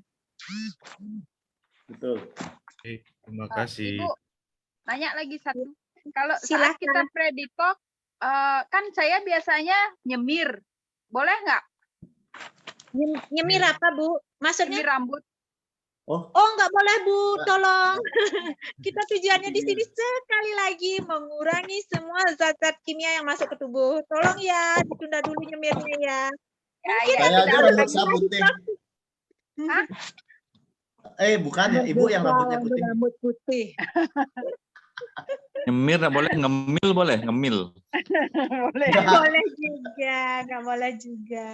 Betul. Terima kasih. Ibu, nanya lagi satu. Kalau Silahkan. saat kita pre-detox, kan saya biasanya nyemir. Boleh nggak? Nyemir apa, Bu? Maksudnya? Nyemir rambut. Oh, nggak boleh, Bu. Tolong. Kita tujuannya di sini sekali lagi mengurangi semua zat-zat kimia yang masuk ke tubuh. Tolong ya, ditunda dulu nyemirnya ya. Mungkin Saya aja rambut saya putih. Hah? Bukan ya, Ibu yang rambutnya putih. Rambut putih. Nyemir nggak boleh, ngemil boleh, ngemil. Boleh. Boleh juga, nggak boleh juga.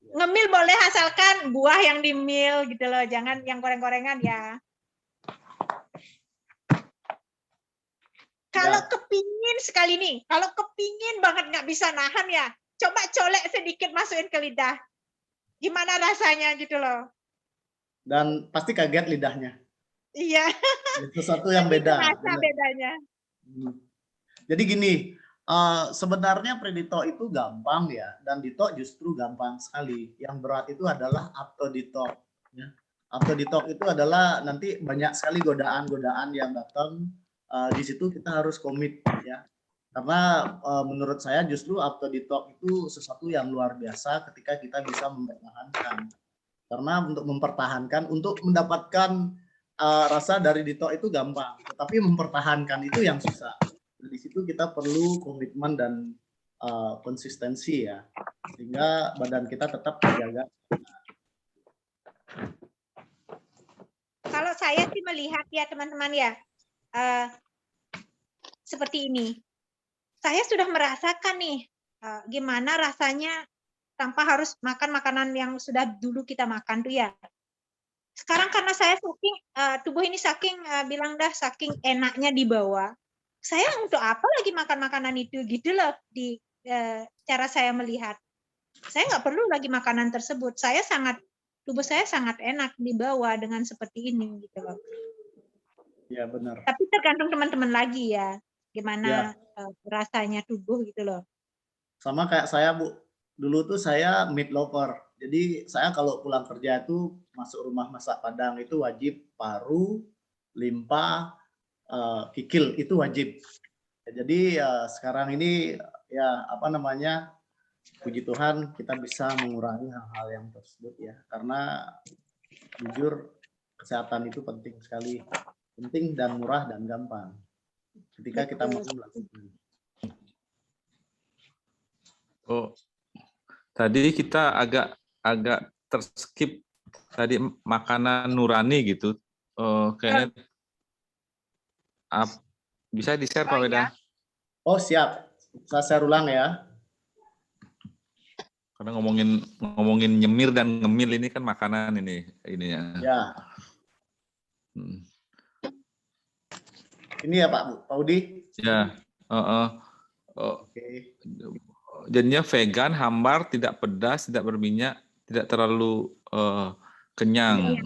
Ngemil boleh asalkan buah yang dimil gitu loh, jangan yang goreng-gorengan ya. Kalau kepingin sekali nih, kalau kepingin banget nggak bisa nahan ya, coba colek sedikit masukin ke lidah. Gimana rasanya gitu loh. Dan pasti kaget lidahnya. Iya. Itu sesuatu yang beda. Rasa bedanya. Jadi gini, sebenarnya pre-detox itu gampang ya, dan detox justru gampang sekali. Yang berat itu adalah after detox. Ya. After detox itu adalah nanti banyak sekali godaan-godaan yang datang. Di situ kita harus komit ya. Karena menurut saya justru after detox itu sesuatu yang luar biasa ketika kita bisa mempertahankan. Karena untuk mempertahankan, untuk mendapatkan rasa dari detox itu gampang, tetapi mempertahankan itu yang susah. Di situ kita perlu komitmen dan konsistensi ya, sehingga badan kita tetap terjaga. Kalau saya sih melihat ya teman-teman ya, seperti ini. Saya sudah merasakan nih gimana rasanya tanpa harus makan makanan yang sudah dulu kita makan tuh ya. Sekarang karena saya saking tubuh ini saking bilang dah saking enaknya dibawa, saya untuk apa lagi makan makanan itu gitu loh di cara saya melihat. Saya nggak perlu lagi makanan tersebut. Tubuh saya sangat enak dibawa dengan seperti ini gitu loh. Ya benar. Tapi tergantung teman-teman lagi ya, gimana rasanya tubuh gitu loh. Sama kayak saya Bu, dulu tuh saya meat lover. Jadi saya kalau pulang kerja itu masuk rumah masak Padang itu wajib paru, limpa, kikil itu wajib. Jadi sekarang ini ya apa namanya, puji Tuhan kita bisa mengurangi hal-hal yang tersebut ya. Karena jujur kesehatan itu penting sekali, penting dan murah dan gampang. Ketika kita mau melakukan. Oh, tadi kita agak terskip tadi makanan nurani gitu. Kayaknya bisa di-share Pak Weda? Oh siap, saya share ulang ya. Karena ngomongin nyemir dan ngemil ini kan makanan ininya. Ya. Ini ya Pak Udi. Ya. Oke. Jadinya vegan, hambar, tidak pedas, tidak berminyak, tidak terlalu kenyang.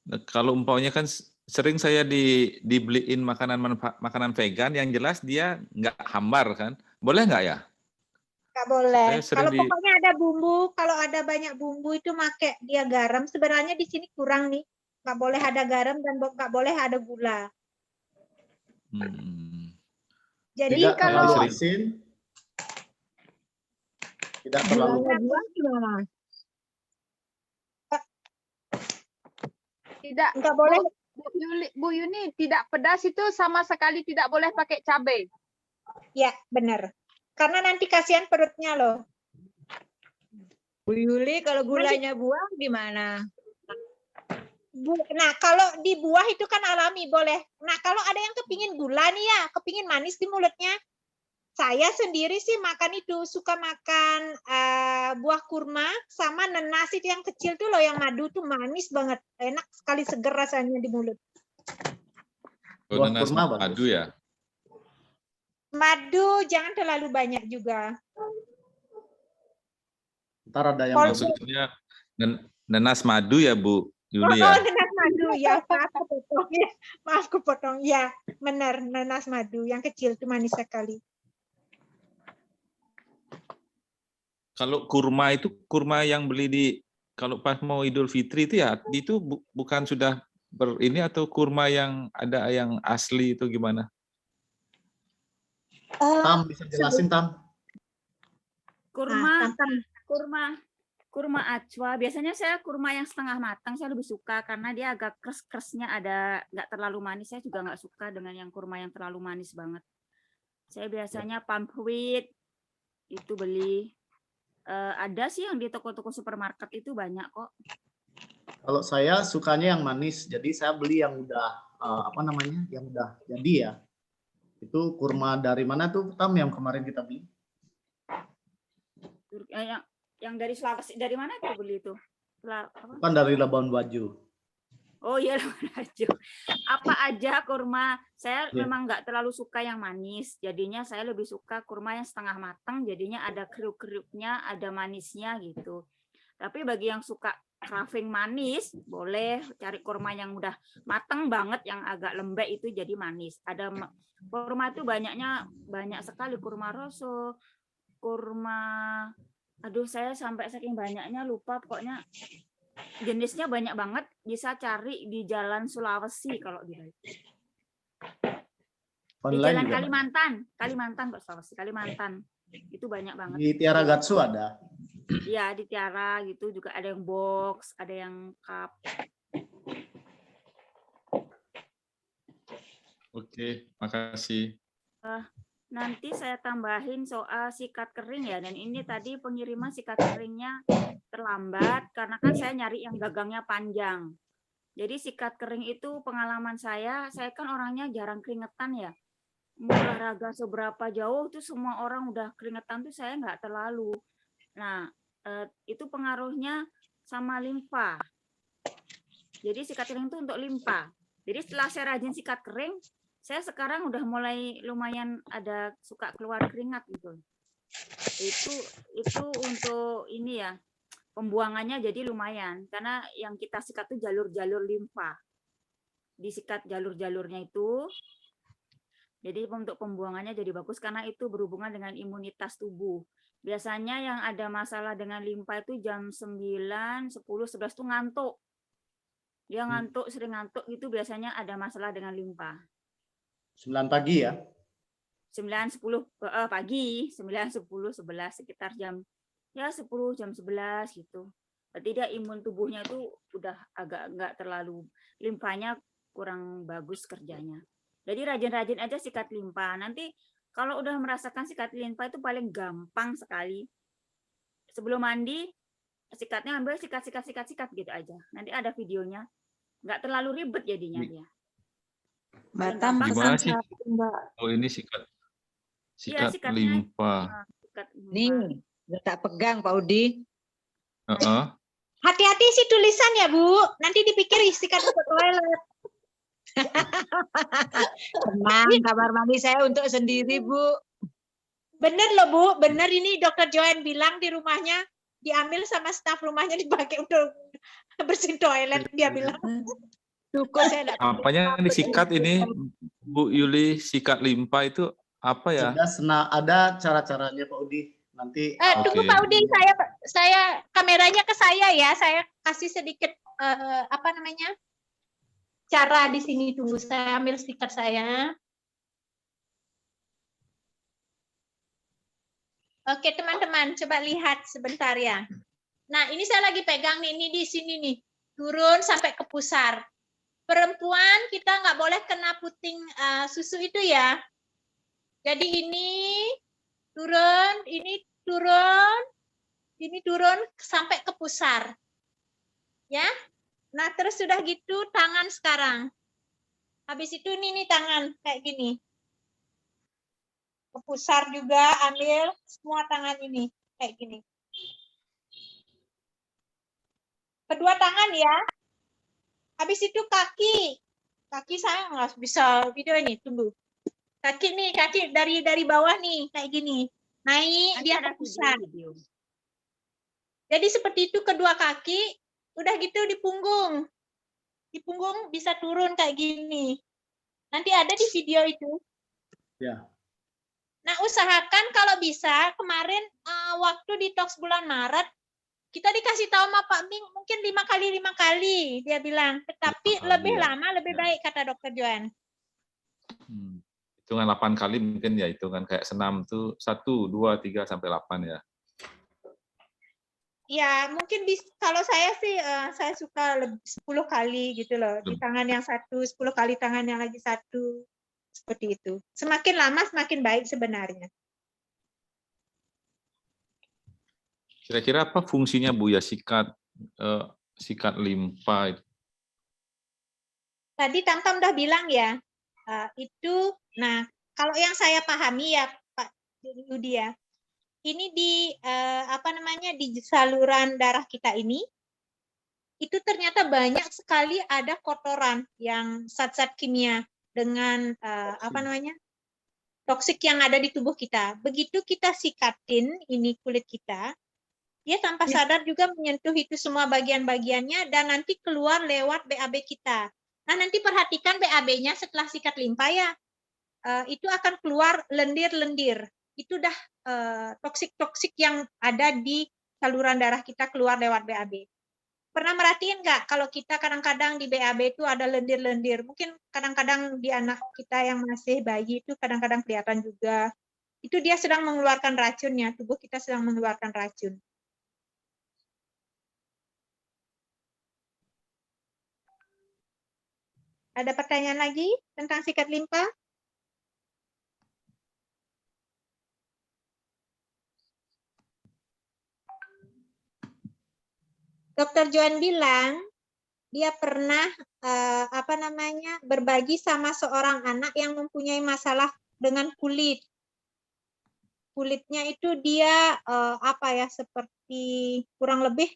Nah, kalau umpamanya kan sering saya dibeliin makanan vegan yang jelas dia nggak hambar kan. Boleh nggak ya? Nggak boleh. Saya sering Kalau pokoknya ada bumbu, kalau ada banyak bumbu itu make dia garam. Sebenarnya di sini kurang nih. Nggak boleh ada garam dan nggak boleh ada gula. Jadi Tidak kalau terlalu asin, tidak terlalu Tidak. Nggak boleh. Bu Yuni, tidak pedas itu sama sekali tidak boleh pakai cabai. Ya, benar. Karena nanti kasihan perutnya loh. Bu Yuli, kalau gulanya buah gimana? Nah, kalau di buah itu kan alami, boleh. Nah, kalau ada yang kepingin gula nih ya, kepingin manis di mulutnya, saya sendiri sih makan itu, suka makan buah kurma sama nanas itu yang kecil tuh loh, yang madu tuh manis banget. Enak sekali, seger rasanya di mulut. Buah kurma madu ya? Madu jangan terlalu banyak juga. Ntar ada yang maksudnya nanas madu ya Bu Yuli Oh, ya? nanas madu ya, maaf kepotong ya, maaf kepotong ya, benar nanas madu yang kecil tuh manis sekali. Kalau kurma itu kurma yang beli kalau pas mau Idul Fitri itu ya, itu bukan sudah ini atau kurma yang ada yang asli itu gimana? Tam, bisa jelasin Tam? Kurma acwa. Biasanya saya kurma yang setengah matang saya lebih suka karena dia agak kres-kresnya, ada nggak terlalu manis. Saya juga nggak suka dengan yang kurma yang terlalu manis banget. Saya biasanya pumpkin itu beli. Ada sih yang di toko-toko supermarket itu banyak kok. Kalau saya sukanya yang manis, jadi saya beli yang udah yang udah jadi ya. Itu kurma dari mana tuh Tam yang kemarin kita beli? Yang dari Sulawesi, dari mana tuh beli itu? Bukan dari Labuan Bajo. Oh iya, apa aja kurma. Saya Ya. memang nggak terlalu suka yang manis. Jadinya saya lebih suka kurma yang setengah matang. Jadinya ada kriuk-kriuknya, ada manisnya gitu. Tapi bagi yang suka craving manis, boleh cari kurma yang udah matang banget, yang agak lembek itu jadi manis. Ada kurma itu banyak sekali, kurma rosso, kurma, aduh saya sampai saking banyaknya lupa, pokoknya jenisnya banyak banget, bisa cari di Jalan Sulawesi kalau di Jalan juga Kalimantan Pak Sulawesi, Kalimantan. Itu banyak banget. Di Tiara Gatsu ada. Iya, di Tiara gitu juga ada yang box, ada yang cup. Oke, makasih. Nanti saya tambahin soal sikat kering ya, dan ini tadi pengiriman sikat keringnya terlambat karena kan saya nyari yang gagangnya panjang. Jadi sikat kering itu pengalaman saya kan orangnya jarang keringetan ya. Mau olahraga seberapa jauh tuh semua orang udah keringetan tuh saya nggak terlalu. Nah, itu pengaruhnya sama limfa. Jadi sikat kering itu untuk limfa. Jadi setelah saya rajin sikat kering, saya sekarang udah mulai lumayan ada suka keluar keringat gitu. Itu untuk ini ya, pembuangannya jadi lumayan karena yang kita sikat itu jalur-jalur limfa. Disikat jalur-jalurnya itu. Jadi untuk pembuangannya jadi bagus karena itu berhubungan dengan imunitas tubuh. Biasanya yang ada masalah dengan limfa itu jam 9, 10, 11 tuh ngantuk. Dia ngantuk, sering ngantuk gitu biasanya ada masalah dengan limfa. 9 pagi ya? 9, 10 pagi, 9, 10, 11 sekitar jam 10 jam 11 gitu. Berarti dia imun tubuhnya itu udah agak enggak terlalu, limfanya kurang bagus kerjanya. Jadi rajin-rajin aja sikat limfa. Nanti kalau udah merasakan sikat limfa itu paling gampang sekali. Sebelum mandi sikatnya ambil sikat gitu aja. Nanti ada videonya. Enggak terlalu ribet jadinya dia. Mbak Tam, Gimana sih? Mbak. Oh ini sikat sikatnya, limfa. Nih, tak pegang Pak Udi. Hati-hati sih tulisan ya Bu. Nanti dipikir sikat untuk toilet. Tenang, kamar mandi saya untuk sendiri Bu. Bener loh Bu, bener ini Dokter Joen bilang di rumahnya diambil sama staf rumahnya dipakai untuk bersihin toilet dia bilang. Syukur saya enggak Apanya disikat ini, Bu Yuli, sikat limpa itu apa ya? Ada cara-caranya Pak Udi. Nanti Tunggu Pak Udi, saya kameranya ke saya ya. Saya kasih sedikit apa namanya? Cara di sini, tunggu saya ambil stiker saya. Oke, teman-teman, coba lihat sebentar ya. Nah, ini saya lagi pegang nih, ini di sini nih. Turun sampai ke pusar. Perempuan kita nggak boleh kena puting susu itu ya. Jadi ini turun, ini turun sampai ke pusar. Ya. Nah, terus sudah gitu tangan sekarang. Habis itu ini tangan kayak gini. Ke pusar juga, ambil semua tangan ini kayak gini. Kedua tangan ya. Habis itu kaki. Kaki saya nggak bisa video ini, tunggu. Kaki nih, kaki dari bawah nih, kayak gini. Naik, dia ke pusar. Jadi seperti itu kedua kaki, udah gitu di punggung. Di punggung bisa turun kayak gini. Nanti ada di video itu. Ya. Nah, usahakan kalau bisa, kemarin waktu detox bulan Maret, kita dikasih tahu sama Pak Bing mungkin 5 kali dia bilang, tetapi lebih lama lebih baik kata Dokter Joan. Hitungan 8 kali mungkin ya, hitungan kayak senam tuh 1, 2, 3 sampai 8 ya. Ya, mungkin kalau saya sih saya suka 10 kali gitu loh. Di tangan yang satu, 10 kali tangan yang lagi satu. Seperti itu. Semakin lama semakin baik sebenarnya. Kira-kira apa fungsinya Bu ya sikat limpa? Tadi Tamtam udah bilang ya, itu, nah kalau yang saya pahami ya Pak Yudi ya, ini di apa namanya di saluran darah kita ini, itu ternyata banyak sekali ada kotoran yang zat-zat kimia dengan apa namanya toksik yang ada di tubuh kita. Begitu kita sikatin ini kulit kita, dia tanpa sadar juga menyentuh itu semua bagian-bagiannya dan nanti keluar lewat BAB kita. Nah, nanti perhatikan BAB-nya setelah sikat limpa ya. Itu akan keluar lendir-lendir. Itu dah toksik-toksik yang ada di saluran darah kita keluar lewat BAB. Pernah merhatiin nggak kalau kita kadang-kadang di BAB itu ada lendir-lendir? Mungkin kadang-kadang di anak kita yang masih bayi itu kadang-kadang kelihatan juga. Itu dia sedang mengeluarkan racunnya, tubuh kita sedang mengeluarkan racun. Ada pertanyaan lagi tentang sikat limpa? Dokter Joan bilang dia pernah apa namanya berbagi sama seorang anak yang mempunyai masalah dengan kulit. Kulitnya itu dia apa ya seperti kurang lebih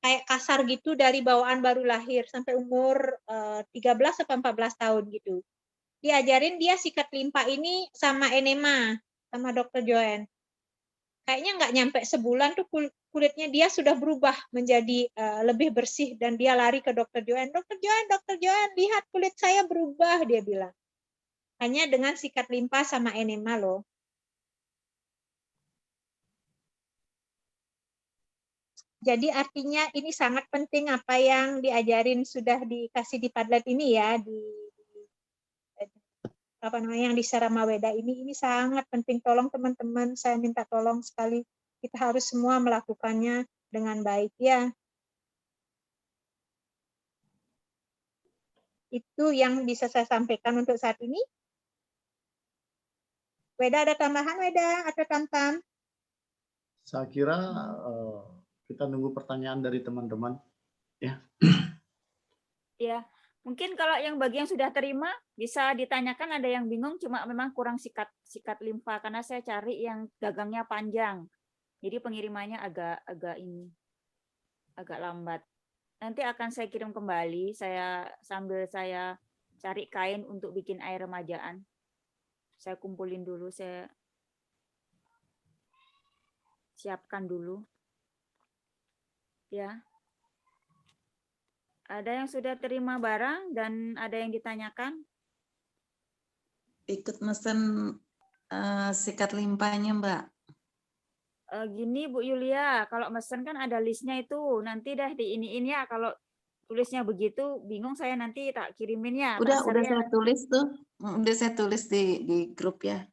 kayak kasar gitu dari bawaan baru lahir sampai umur 13 atau 14 tahun gitu. Diajarin dia sikat limpa ini sama enema sama Dokter Joan. Kayaknya nggak nyampe sebulan tuh kulitnya dia sudah berubah menjadi lebih bersih dan dia lari ke Dokter Joan. Dokter Joan, lihat kulit saya berubah, dia bilang. Hanya dengan sikat limpa sama enema loh. Jadi artinya ini sangat penting apa yang diajarin sudah dikasih di Padlet ini ya, di apa namanya yang di Sarama Weda ini sangat penting. Tolong teman-teman, saya minta tolong sekali, kita harus semua melakukannya dengan baik ya. Itu yang bisa saya sampaikan untuk saat ini. Weda ada tambahan Weda atau Tamtam? Saya kira kita nunggu pertanyaan dari teman-teman. Ya. Ya, mungkin kalau yang bagi yang sudah terima bisa ditanyakan, ada yang bingung cuma memang kurang sikat limfa karena saya cari yang gagangnya panjang. Jadi pengirimannya agak lambat. Nanti akan saya kirim kembali, sambil saya cari kain untuk bikin air remajaan. Saya kumpulin dulu, saya siapkan dulu. Ya. Ada yang sudah terima barang dan ada yang ditanyakan? Ikut mesen sikat limpahnya, Mbak. Gini Bu Yulia, kalau mesen kan ada listnya itu. Nanti dah diiniin ya. Kalau tulisnya begitu, bingung saya nanti tak kirimin ya. Udah share saya tulis tuh. Udah saya tulis di grup ya.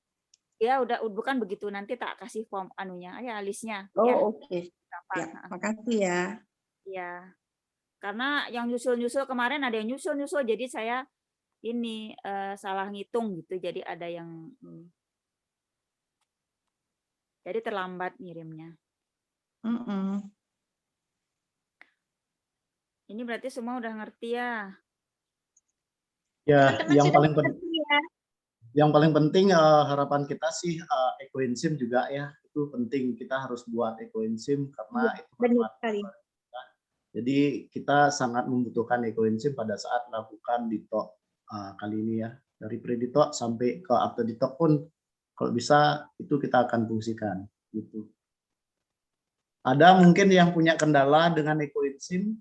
Ya udah bukan begitu, nanti tak kasih form anunya ya listnya. Oh Ya. oke. Ya, makasih ya. Ya. Karena yang nyusul-nyusul kemarin ada yang nyusul-nyusul, jadi saya ini salah ngitung gitu. Jadi ada yang jadi terlambat ngirimnya. Ini berarti semua udah ngerti ya. Ya, yang paling penting. Ya. Yang paling penting harapan kita sih ekoenzim juga ya, itu penting, kita harus buat ekoenzim karena itu benar sekali. Jadi kita sangat membutuhkan ekoenzim pada saat melakukan detox kali ini ya, dari pre-detox sampai ke after detox pun kalau bisa itu kita akan fungsikan gitu. Ada mungkin yang punya kendala dengan ekoenzim?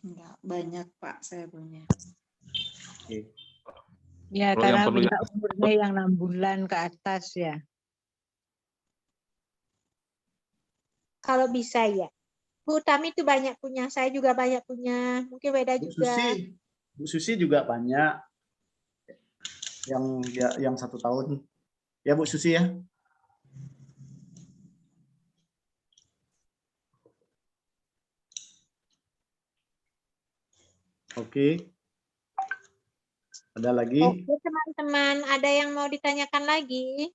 Enggak banyak Pak, saya punya. Ya, Kalau karena yang perlu minta umurnya yang 6 bulan ke atas ya. Kalau bisa ya. Bu Tami itu banyak punya, saya juga banyak punya, mungkin Weda juga. Bu Susi juga banyak yang 1 tahun. Ya Bu Susi ya. Oke. Ada lagi? Oke teman-teman, ada yang mau ditanyakan lagi?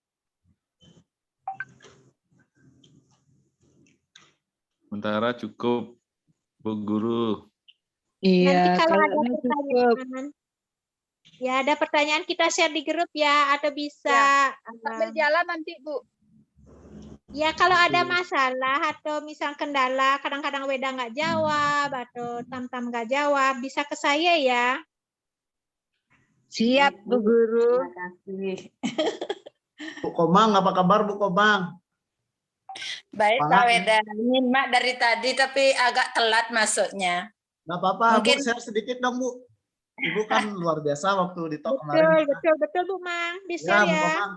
Sementara cukup, Bu Guru. Nanti Iya, kalau ada cukup. pertanyaan, ya ada pertanyaan kita share di grup ya, atau bisa sambil jalan nanti Bu. ya kalau ada masalah atau misal kendala, kadang-kadang Weda nggak jawab atau Tam-Tam nggak jawab, bisa ke saya ya. Siap Bu Guru. Terima kasih. Bu Komang, apa kabar Bu Komang? Baik, Semangat, Kak Weda. Ini Mak dari tadi tapi agak telat masuknya. Nggak apa-apa, Mungkin- Bu, share sedikit dong Bu. Ibu kan luar biasa waktu di talk kemarin. Betul Bu Mang, di Ya, share Bu ya. Komang.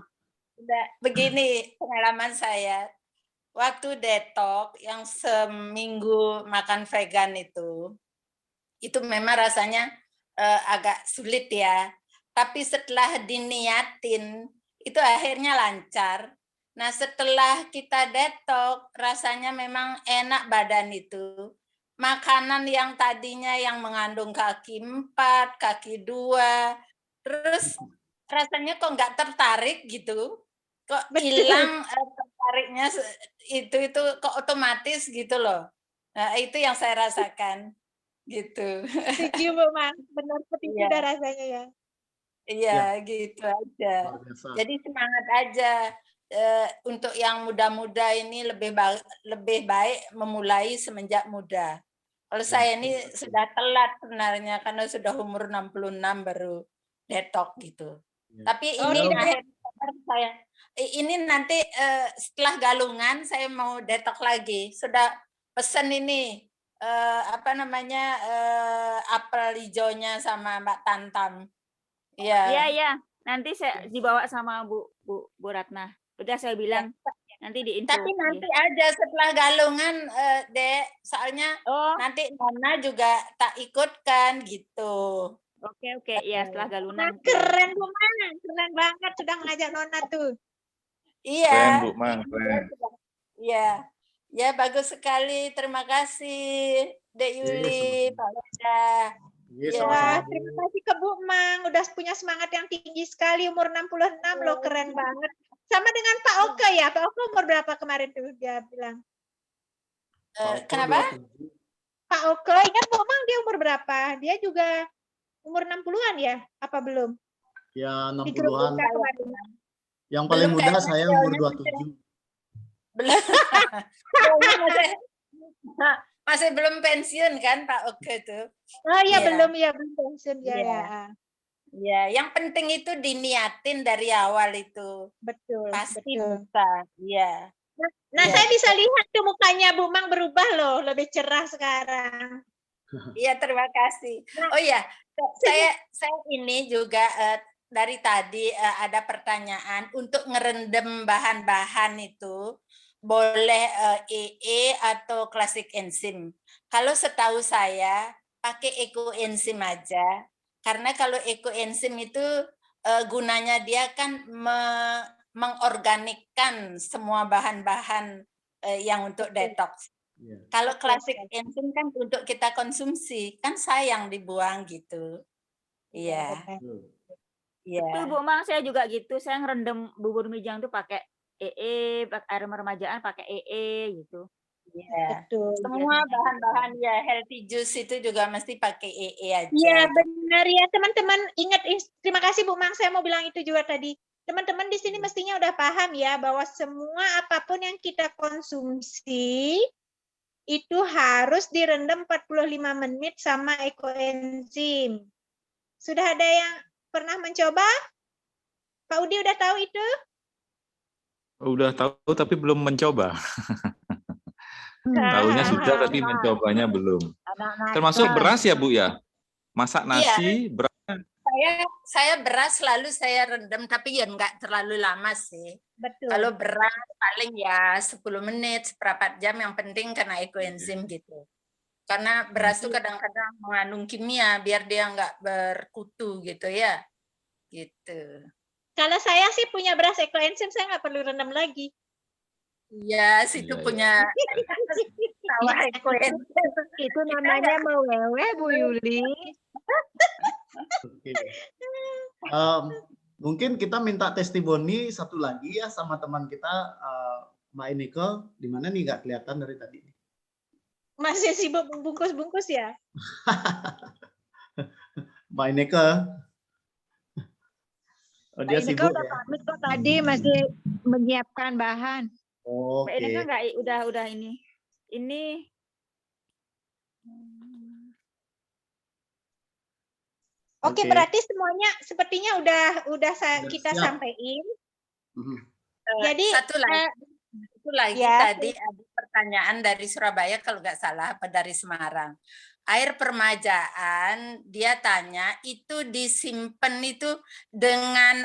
Udah, begini pengalaman saya. Waktu detox yang seminggu makan vegan itu memang rasanya agak sulit ya. Tapi setelah diniatin, itu akhirnya lancar. Nah, setelah kita detox, rasanya memang enak badan itu. Makanan yang tadinya yang mengandung kaki 4, kaki 2, terus rasanya kok nggak tertarik gitu. Kok hilang tertariknya itu kok otomatis gitu loh. Nah, itu yang saya rasakan gitu. Setuju Bu Mang, benar seperti itu Iya. dah rasanya ya. Iya, gitu aja. Jadi semangat aja. Untuk yang muda-muda ini lebih baik memulai semenjak muda. Kalau saya ini sudah telat sebenarnya karena sudah umur 66 baru detox gitu. Tapi ini akhirnya ini nanti setelah galungan saya mau detox lagi. Sudah pesen ini apel hijaunya sama Mbak Tantam. Iya, iya. Nanti saya dibawa sama Bu Ratna. Udah saya bilang nanti diinfo. Tapi nanti aja setelah galungan, Dek. Soalnya nanti Nona juga tak ikutkan gitu. Oke, ya setelah galungan. Keren Bu Mang, keren banget sudah ngajak Nona tuh. Iya. Keren, Bu Mang, keren. Iya. Ya, bagus sekali. Terima kasih, Dek Yuli, Pak Weda. Ya, terima kasih ke Bu Mang, udah punya semangat yang tinggi sekali, umur 66 loh, keren banget. Sama dengan Pak Oke ya, Pak Oke umur berapa kemarin tuh dia bilang? Kenapa? Pak Oke, ingat Bu Mang dia umur berapa? Dia juga umur 60-an ya? Apa belum? Ya, Di grup 60-an. kita kemarin. Yang paling muda saya umur 27. Masih belum pensiun kan Pak Oke tuh? Oh iya, Iya. belum pensiun ya. Iya. Ya, yang penting itu diniatin dari awal itu. Betul. Pasti betul. bisa. Iya. Nah, Iya. saya bisa lihat tuh mukanya Bu Mang berubah loh, lebih cerah sekarang. Iya, terima kasih. Oh iya, saya ini juga dari tadi ada pertanyaan untuk ngerendam bahan-bahan itu boleh EE atau klasik enzim. Kalau setahu saya pakai ekoenzim aja, karena kalau ekoenzim itu gunanya dia kan mengorganikkan semua bahan-bahan yang untuk detox. Kalau klasik enzim kan untuk kita konsumsi, kan sayang dibuang gitu. Iya. Iya. Betul Bu Mang, saya juga gitu. Saya ngerendam bubur mijang tuh pakai EE, air remajaan pakai EE gitu. Iya. Betul. Semua bahan-bahan ya healthy juice itu juga mesti pakai EE aja. Iya, benar ya, teman-teman. Ingat, terima kasih Bu Mang, saya mau bilang itu juga tadi. Teman-teman di sini mestinya udah paham ya bahwa semua apapun yang kita konsumsi itu harus direndam 45 menit sama ekoenzim. Sudah ada yang pernah mencoba? Pak Udi udah tahu itu? Udah tahu tapi belum mencoba. Tahunya sudah tapi mencobanya belum. Termasuk beras ya Bu ya? Masak nasi, beras. Saya beras selalu saya rendam, tapi ya nggak terlalu lama sih. Betul. Kalau beras paling ya 10 menit, seperempat jam, yang penting karena ekoenzim gitu. Karena beras tuh kadang-kadang mengandung kimia biar dia nggak berkutu gitu ya. Gitu. Kalau saya sih punya beras ekoenzim, saya nggak perlu rendam lagi. Iya, situ punya sawah ekoenzim. Itu namanya mewewe, Bu Yuli. Oke. Mungkin kita minta testimoni satu lagi ya sama teman kita, Mbak Enike. Di mana nih, nggak kelihatan dari tadi? Masih sibuk bungkus-bungkus ya? Mbak Enike. Oh, dia Mbak Ineke sibuk udah ya. pamit kok tadi, masih menyiapkan bahan. Mbak Ineke Oke. enggak udah ini. Ini Oke, berarti semuanya sepertinya udah kita siap. sampaikan. Jadi satu lagi ya. tadi ada pertanyaan dari Surabaya kalau nggak salah, apa dari Semarang. Air permajaan, dia tanya itu disimpan itu dengan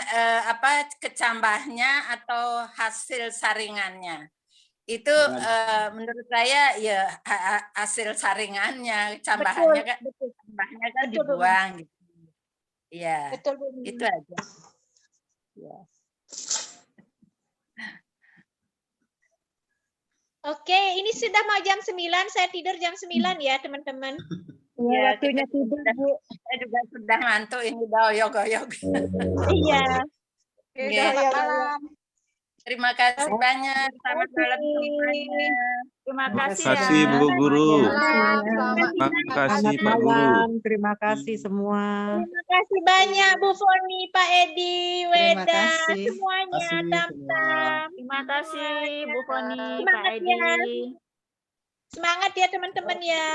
apa, kecambahnya atau hasil saringannya. Itu menurut saya ya hasil saringannya, cambahannya kan, cambahnya kan dibuang gitu. Iya. Betul, Bu. Itu aja. Ya. Oke, ini sudah mau jam 9, saya tidur jam 9 ya, teman-teman. Iya, waktunya tidur, Bu. Saya juga sudah ngantuk ini, udah oyok-oyok. Iya. Selamat malam. Terima kasih banyak. Selamat malam semuanya. Terima kasih Terima kasih Bu Guru. Terima kasih Pak Guru. Terima kasih semua. Terima kasih banyak Bu Foni, Pak Edi, Terima Weda, kasih. semuanya, Tam-Tam. Terima kasih Bu Foni, Pak Semangat Edi. ya. Semangat ya teman-teman ya.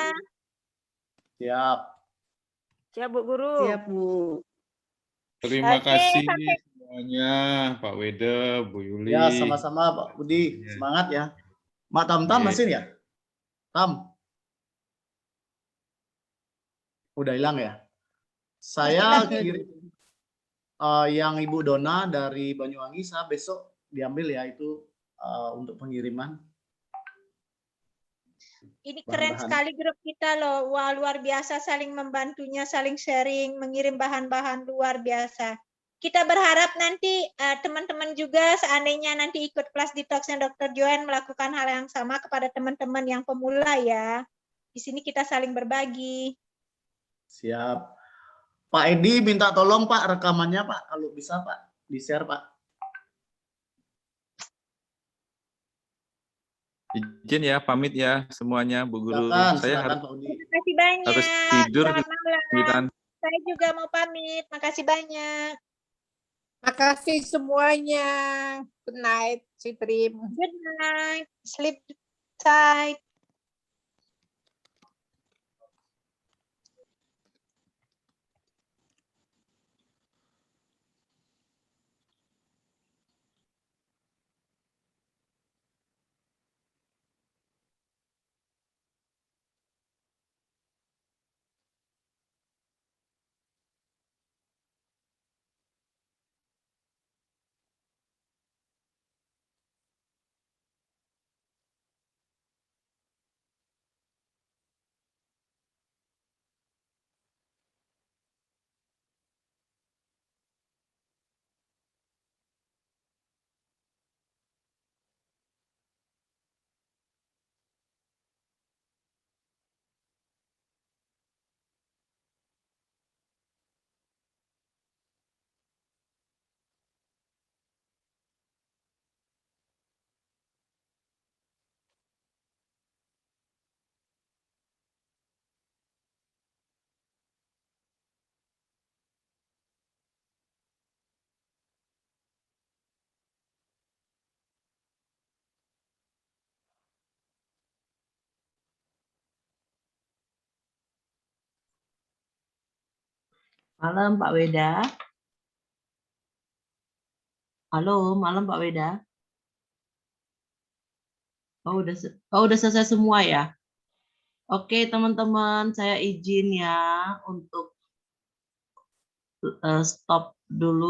Siap. Siap Bu Guru. Siap Bu. Terima Oke, kasih sampai semuanya, Pak Weda, Bu Yuli. Ya, sama-sama Pak Budi. Semangat ya. Mak Tam-Tam masih ya? Tam. Udah hilang ya? Saya kirim yang Ibu Dona dari Banyuwangi, saya besok diambil ya itu untuk pengiriman. ini keren Bahan-bahan. sekali grup kita loh. Wah, luar biasa saling membantunya, saling sharing, mengirim bahan-bahan luar biasa. Kita berharap nanti teman-teman juga seandainya nanti ikut kelas detoxnya Dr. Joanne melakukan hal yang sama kepada teman-teman yang pemula ya. Di sini kita saling berbagi. Siap. Pak Edi minta tolong Pak rekamannya Pak, kalau bisa Pak, di-share Pak. Izin ya, pamit ya semuanya Bu Guru. Saya Silakan Pak Edi. Terima kasih banyak. harus tidur Selamat malam. Saya juga mau pamit. Makasih banyak. Makasih semuanya. Good night, sweet dream. Good night. Sleep tight. Malam Pak Weda. Halo, malam Pak Weda. Oh, udah selesai semua ya? Oke, teman-teman, saya izin ya untuk stop dulu.